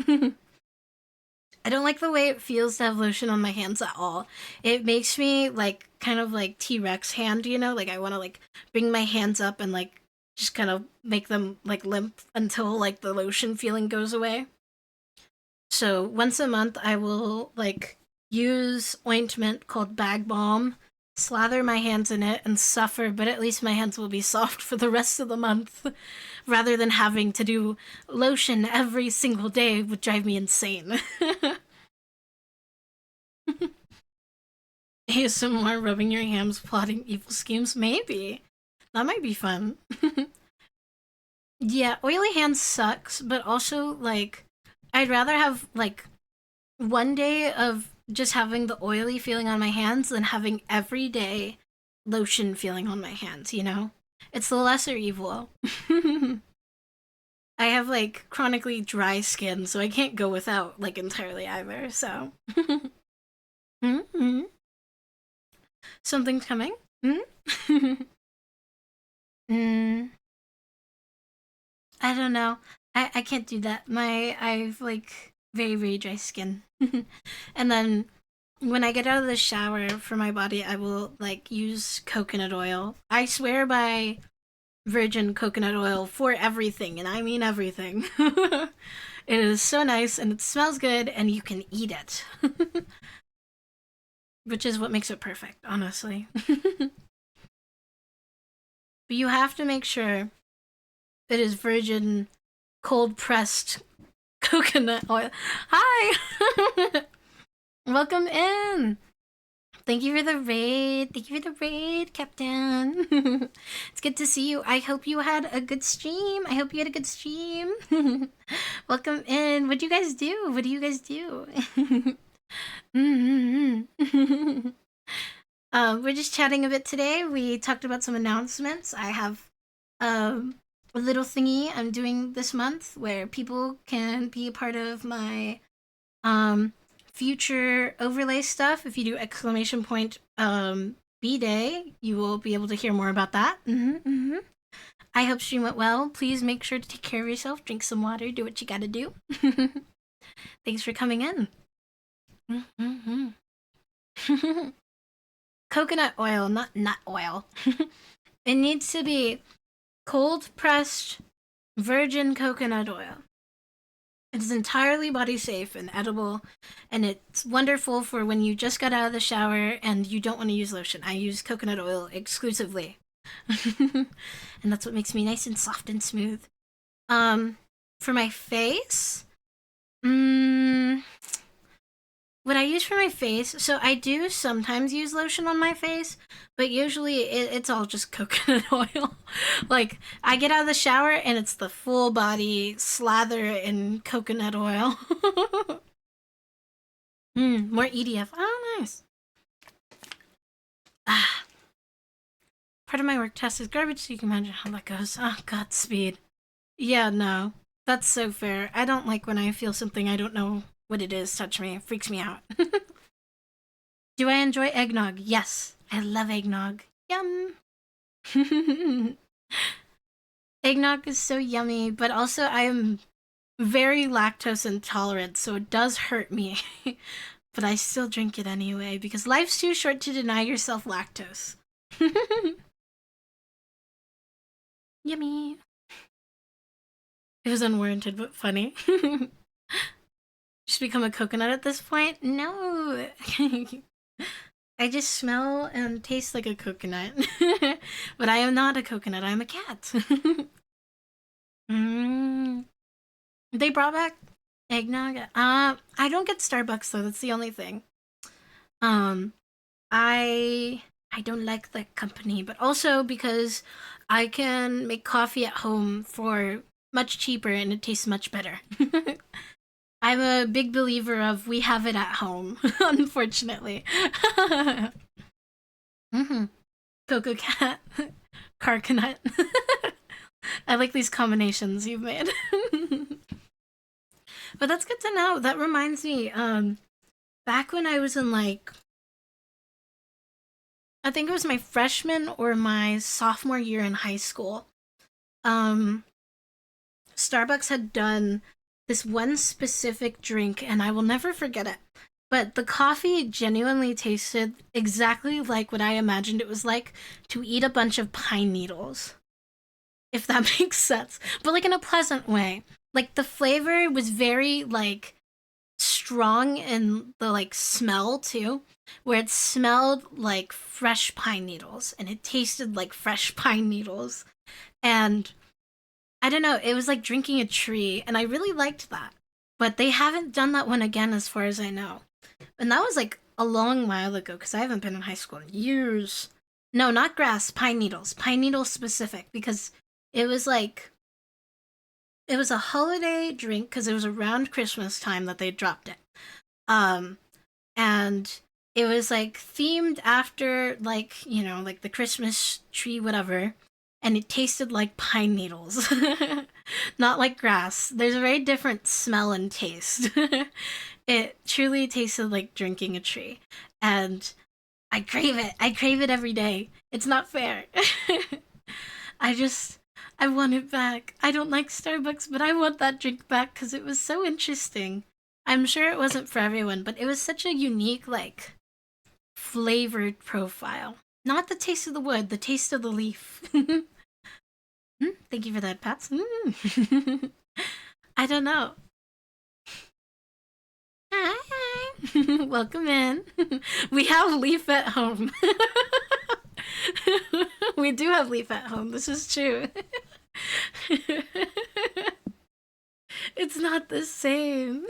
I don't like the way it feels to have lotion on my hands at all. It makes me like kind of like T-Rex hand, you know? Like I want to like bring my hands up and like just kind of make them like limp until like the lotion feeling goes away. So once a month I will like use ointment called bag balm, slather my hands in it and suffer, but at least my hands will be soft for the rest of the month rather than having to do lotion every single day would drive me insane. ASMR rubbing your hands plotting evil schemes? Maybe. That might be fun. Yeah, oily hands sucks, but also, like, I'd rather have, like, one day of just having the oily feeling on my hands than having every day lotion feeling on my hands, you know? It's the lesser evil. I have, like, chronically dry skin, so I can't go without, like, entirely either, so. Mm-hmm. Something's coming? Mm? mm, I don't know. I can't do that. I've like very, very dry skin. And then when I get out of the shower for my body, I will like use coconut oil. I swear by virgin coconut oil for everything, and I mean everything. It is so nice and it smells good and you can eat it. Which is what makes it perfect, honestly. But you have to make sure it is virgin cold pressed coconut oil. Hi! Welcome in! Thank you for the raid. Thank you for the raid, Captain. It's good to see you. I hope you had a good stream. I hope you had a good stream. Welcome in. What do you guys do? What do you guys do? We're just chatting a bit today. We talked about some announcements. I have a little thingy I'm doing this month where people can be a part of my future overlay stuff. If you do exclamation point B Day, you will be able to hear more about that. I hope stream went well. Please make sure to take care of yourself, drink some water, do what you gotta do. Thanks for coming in. Coconut oil, not nut oil. It needs to be cold pressed virgin coconut oil. It's entirely body safe and edible, and it's wonderful for when you just got out of the shower and you don't want to use lotion. I use coconut oil exclusively. And that's what makes me nice and soft and smooth. For my face, mm, what I use for my face, so I do sometimes use lotion on my face, but usually it's all just coconut oil. Like, I get out of the shower and it's the full body slather in coconut oil. More EDF. Oh, nice. Ah, part of my work test is garbage, so you can imagine how that goes. Oh, Godspeed. Yeah, no. That's so fair. I don't like when I feel something I don't know what it is touch me. It freaks me out. Do I enjoy eggnog? Yes. I love eggnog. Yum. Eggnog is so yummy, but also I am very lactose intolerant, so it does hurt me. But I still drink it anyway because life's too short to deny yourself lactose. Yummy. It was unwarranted but funny. Just become a coconut at this point? No. I just smell and taste like a coconut. But I am not a coconut, I'm a cat. mm. They brought back eggnog. I don't get Starbucks though, that's the only thing. Um I don't like the company, but also because I can make coffee at home for much cheaper and it tastes much better. I'm a big believer of we have it at home, unfortunately. mm-hmm. Cocoa cat, carcanut. I like these combinations you've made. But that's good to know. That reminds me, back when I was in like I think it was my freshman or my sophomore year in high school. Um Starbucks had done this one specific drink and I will never forget it. But the coffee genuinely tasted exactly like what I imagined it was like to eat a bunch of pine needles, if that makes sense. But like in a pleasant way. Like the flavor was very like strong in the like smell too, where it smelled like fresh pine needles and it tasted like fresh pine needles. And I don't know, it was like drinking a tree, and I really liked that. But they haven't done that one again, as far as I know. And that was like a long while ago, because I haven't been in high school in years. No, not grass, pine needles. Pine needles specific, because it was like, it was a holiday drink, because it was around Christmas time that they dropped it. Um, and it was like themed after like like the Christmas tree whatever, and it tasted like pine needles, not like grass. There's a very different smell and taste. It truly tasted like drinking a tree, and I crave it every day. It's not fair. I just I want it back. I don't like Starbucks, but I want that drink back because it was so interesting. I'm sure it wasn't for everyone, but it was such a unique, like, flavored profile. Not the taste of the wood, the taste of the leaf. Thank you for that, Pats. I don't know. Hi. Welcome in. We have leaf at home. We do have leaf at home. This is true. It's not the same.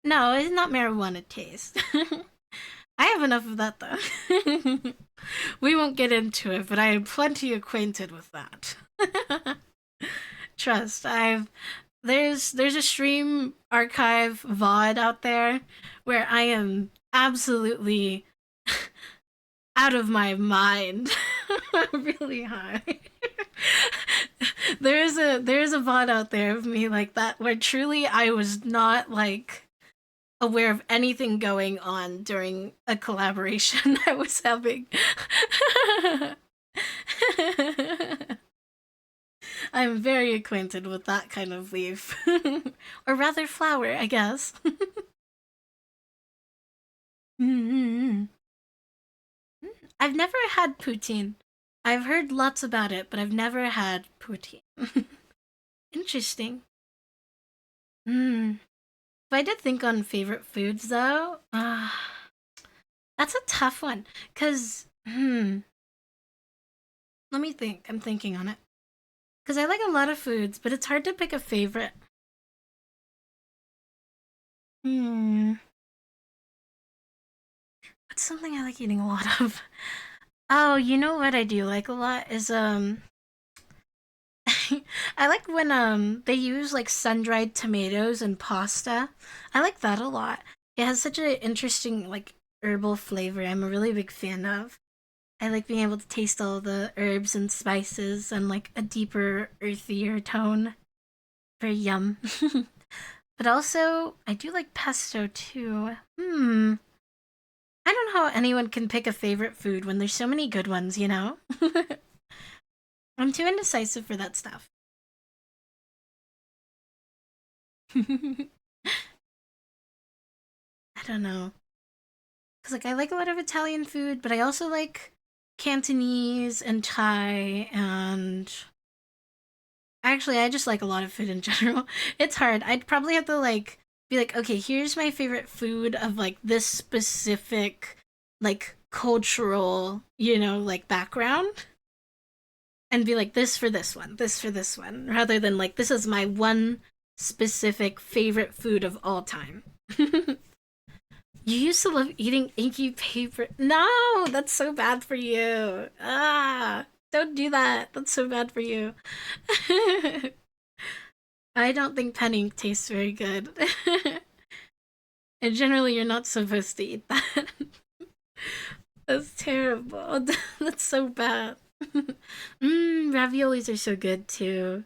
No, it's not marijuana taste. I have enough of that though. We won't get into it, but I am plenty acquainted with that. Trust, I've there's a stream archive VOD out there where I am absolutely out of my mind. Really high. There's a VOD out there of me like that where truly I was not like aware of anything going on during a collaboration I was having. I'm very acquainted with that kind of leaf. Or rather flower, I guess. Mm-hmm. I've never had poutine. I've heard lots about it, but I've never had poutine. Interesting. Mm. If I did think on favorite foods, though, that's a tough one. Cause, let me think. I'm thinking on it. Because I like a lot of foods, but it's hard to pick a favorite. Hmm. What's something I like eating a lot of? Oh, you know what I do like a lot is I like when they use like sun-dried tomatoes and pasta. I like that a lot. It has such an interesting like herbal flavor. I'm a really big fan of. I like being able to taste all the herbs and spices and like a deeper, earthier tone. Very yum. But also, I do like pesto too. I don't know how anyone can pick a favorite food when there's so many good ones, you know? I'm too indecisive for that stuff. I don't know. Because, like, I like a lot of Italian food, but I also like Cantonese and Thai, and actually, I just like a lot of food in general. It's hard. I'd probably have to, like, be like, okay, here's my favorite food of, like, this specific, like, cultural, like, background. And be like, this for this one, this for this one, rather than, like, this is my one specific favorite food of all time. You used to love eating inky paper. No, that's so bad for you. Don't do that. That's so bad for you. I don't think pen ink tastes very good. And generally, you're not supposed to eat that. That's terrible. That's so bad. Raviolis are so good too.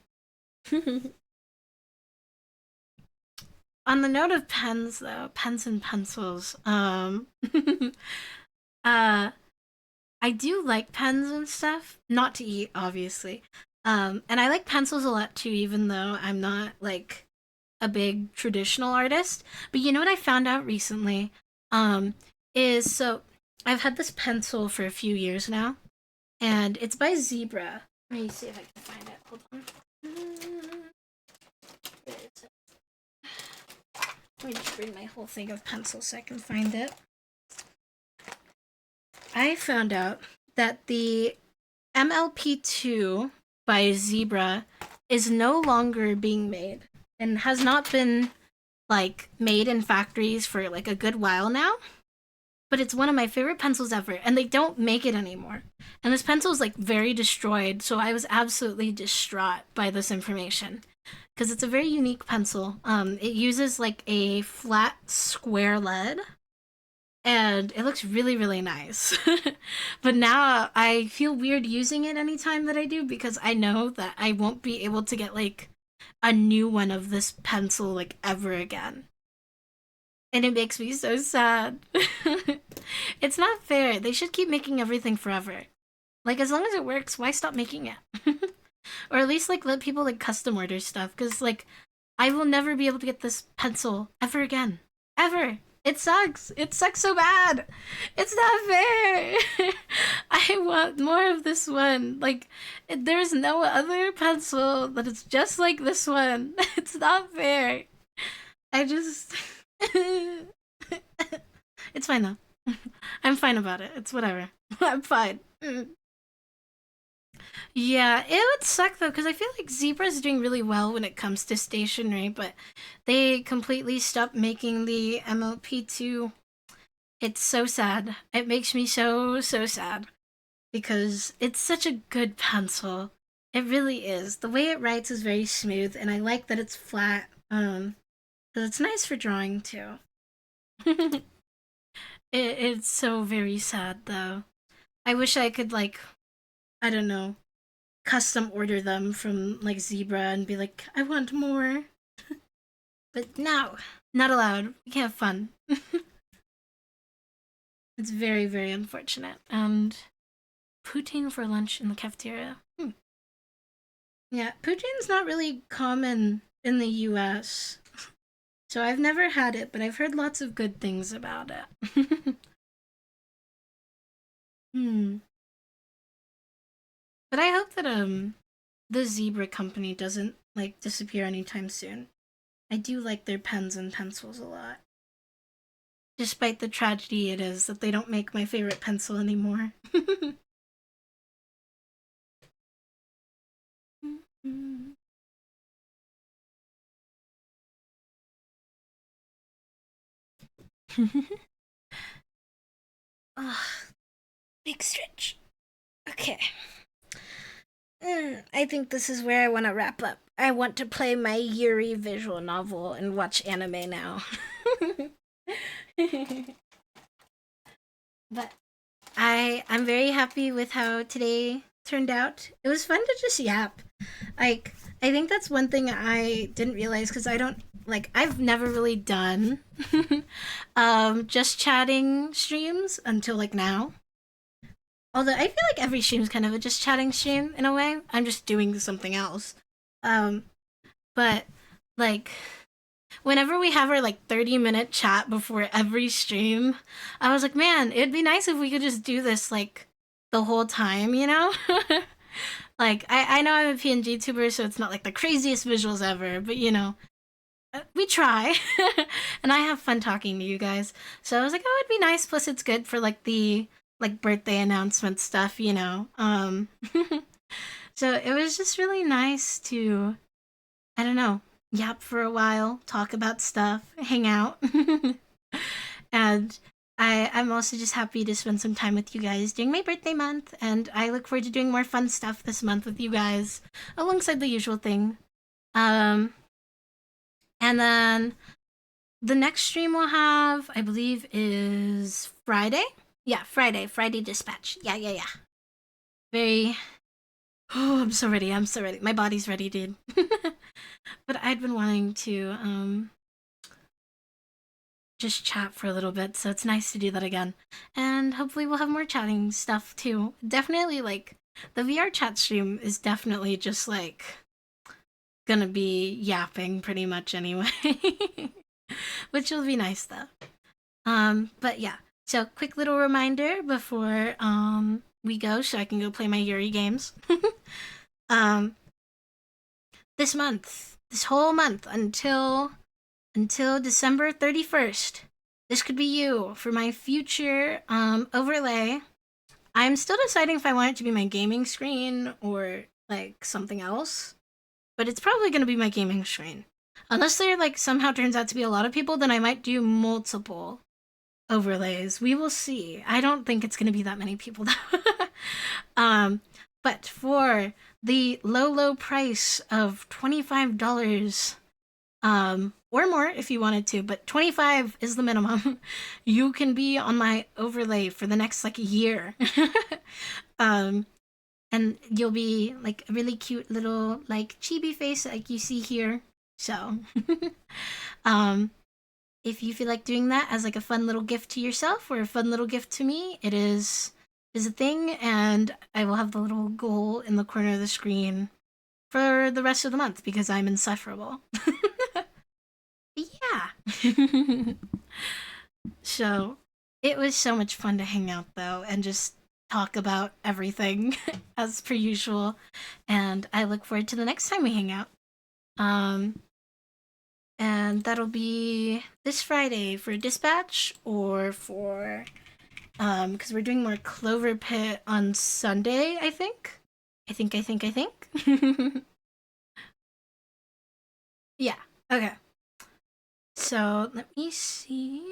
On the note of pens, though, pens and pencils, uh, I do like pens and stuff. Not to eat, obviously. And I like pencils a lot too, even though I'm not like a big traditional artist. But you know what I found out recently? Um, is so I've had this pencil for a few years now, and it's by Zebra. Let me see if I can find it. Hold on. Where is it? Let me just bring my whole thing of pencils so I can find it. I found out that the MLP2 by Zebra is no longer being made and has not been like made in factories for like a good while now. But it's one of my favorite pencils ever, and they don't make it anymore. And this pencil is like very destroyed, so I was absolutely distraught by this information because it's a very unique pencil. It uses like a flat square lead, and it looks really really nice. But now I feel weird using it anytime that I do because I know that I won't be able to get like a new one of this pencil like ever again. And it makes me so sad. It's not fair. They should keep making everything forever. Like as long as it works, why stop making it? Or at least like let people like custom order stuff cuz like I will never be able to get this pencil ever again. Ever. It sucks. It sucks so bad. It's not fair. I want more of this one. Like, there's no other pencil that is just like this one. It's not fair. I just. It's fine though. I'm fine about it. It's whatever. I'm fine. Yeah, it would suck though, because I feel like Zebra's doing really well when it comes to stationery, but they completely stopped making the MLP2. It's so sad. It makes me so, so sad because it's such a good pencil. It really is. The way it writes is very smooth, and I like that it's flat. 'Cause it's nice for drawing too. It's so very sad though. I wish I could like, I don't know, custom order them from like Zebra and be like, I want more. But no, not allowed. We can't have fun. It's very, very unfortunate. And poutine for lunch in the cafeteria. Yeah, poutine's not really common in the US. So I've never had it, but I've heard lots of good things about it. Hmm. But I hope that the Zebra company doesn't like disappear anytime soon. I do like their pens and pencils a lot. Despite the tragedy it is that they don't make my favorite pencil anymore. Oh, big stretch. Okay. I think this is where I want to wrap up. I want to play my Yuri visual novel and watch anime now. But I'm very happy with how today turned out. It was fun to just yap. Like I think that's one thing I didn't realize because I don't like I've never really done just chatting streams until like now. Although I feel like every stream is kind of a just chatting stream in a way. I'm just doing something else. Um but like whenever we have our like 30-minute chat before every stream, I was like, man, it'd be nice if we could just do this like the whole time, you know? Like I know I'm a PNG tuber, so it's not like the craziest visuals ever, but you know, we try. And I have fun talking to you guys. So I was like, oh, it'd be nice, plus it's good for like the like birthday announcement stuff, you know. So it was just really nice to I don't know, yap for a while, talk about stuff, hang out. And I'm also just happy to spend some time with you guys during my birthday month, and I look forward to doing more fun stuff this month with you guys, alongside the usual thing. Um, and then the next stream we'll have, I believe, is Friday. Yeah, Friday Dispatch. Yeah. Very. Oh, I'm so ready. I'm so ready. My body's ready, dude. But I'd been wanting to just chat for a little bit, so it's nice to do that again. And hopefully we'll have more chatting stuff too. Definitely like the VR chat stream is definitely just like gonna be yapping pretty much anyway. Which will be nice though. But yeah. So quick little reminder before we go so I can go play my Yuri games. um this month, this whole month until December 31st. This could be you for my future overlay. I'm still deciding if I want it to be my gaming screen or like something else, but it's probably going to be my gaming screen. Unless there like somehow turns out to be a lot of people, then I might do multiple overlays. We will see. I don't think it's going to be that many people though. But for the low price of $25 or more if you wanted to, but 25 is the minimum. You can be on my overlay for the next like year. um and you'll be like a really cute little like chibi face like you see here. So um if you feel like doing that as like a fun little gift to yourself or a fun little gift to me, it is a thing, and I will have the little goal in the corner of the screen for the rest of the month because I'm insufferable. Yeah. So it was so much fun to hang out though and just talk about everything as per usual. And I look forward to the next time we hang out. Um and that'll be this Friday for dispatch or for because we're doing more Clover Pit on Sunday, I think. I think. Yeah. Okay. So let me see.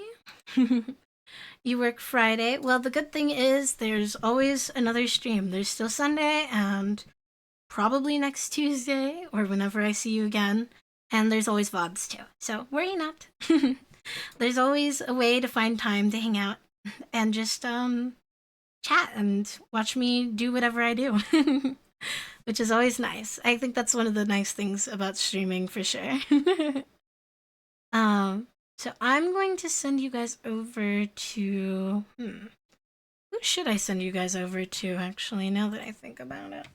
You work Friday. Well, the good thing is there's always another stream. There's still Sunday and probably next Tuesday or whenever I see you again. And there's always VODs too. So worry not. There's always a way to find time to hang out and just chat and watch me do whatever I do. Which is always nice. I think that's one of the nice things about streaming for sure. So I'm going to send you guys over to who should I send you guys over to actually now that I think about it?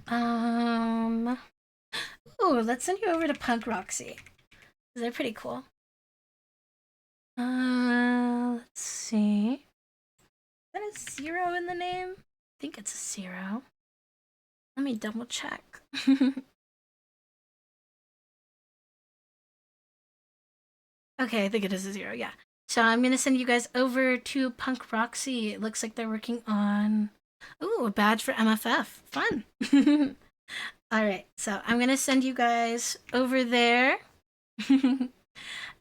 Oh, let's send you over to Punk Roxy. They're pretty cool. Let's see. Is that a 0 in the name? I think it's a 0. Let me double check. Okay, I think it is a 0, yeah. So I'm gonna send you guys over to Punk Roxy. It looks like they're working on ooh, a badge for MFF. Fun. Alright, so I'm gonna send you guys over there.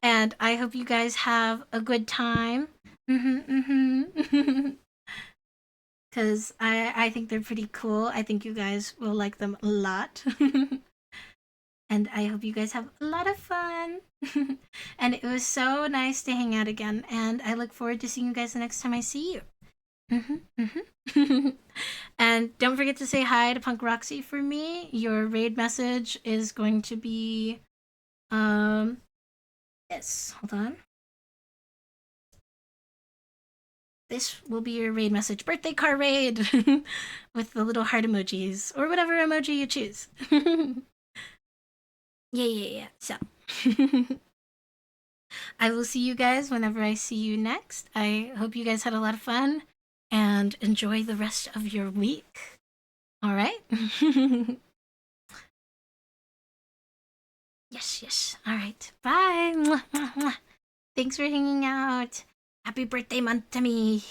And I hope you guys have a good time. Because I think they're pretty cool. I think you guys will like them a lot. And I hope you guys have a lot of fun. And it was so nice to hang out again. And I look forward to seeing you guys the next time I see you. And don't forget to say hi to Punk Roxy for me. Your raid message is going to be this. Hold on. This will be your raid message. Birthday car raid with the little heart emojis or whatever emoji you choose. Yeah. So I will see you guys whenever I see you next. I hope you guys had a lot of fun and enjoy the rest of your week. All right? Yes. All right. Bye. Mwah, mwah, mwah. Thanks for hanging out. Happy birthday month to me.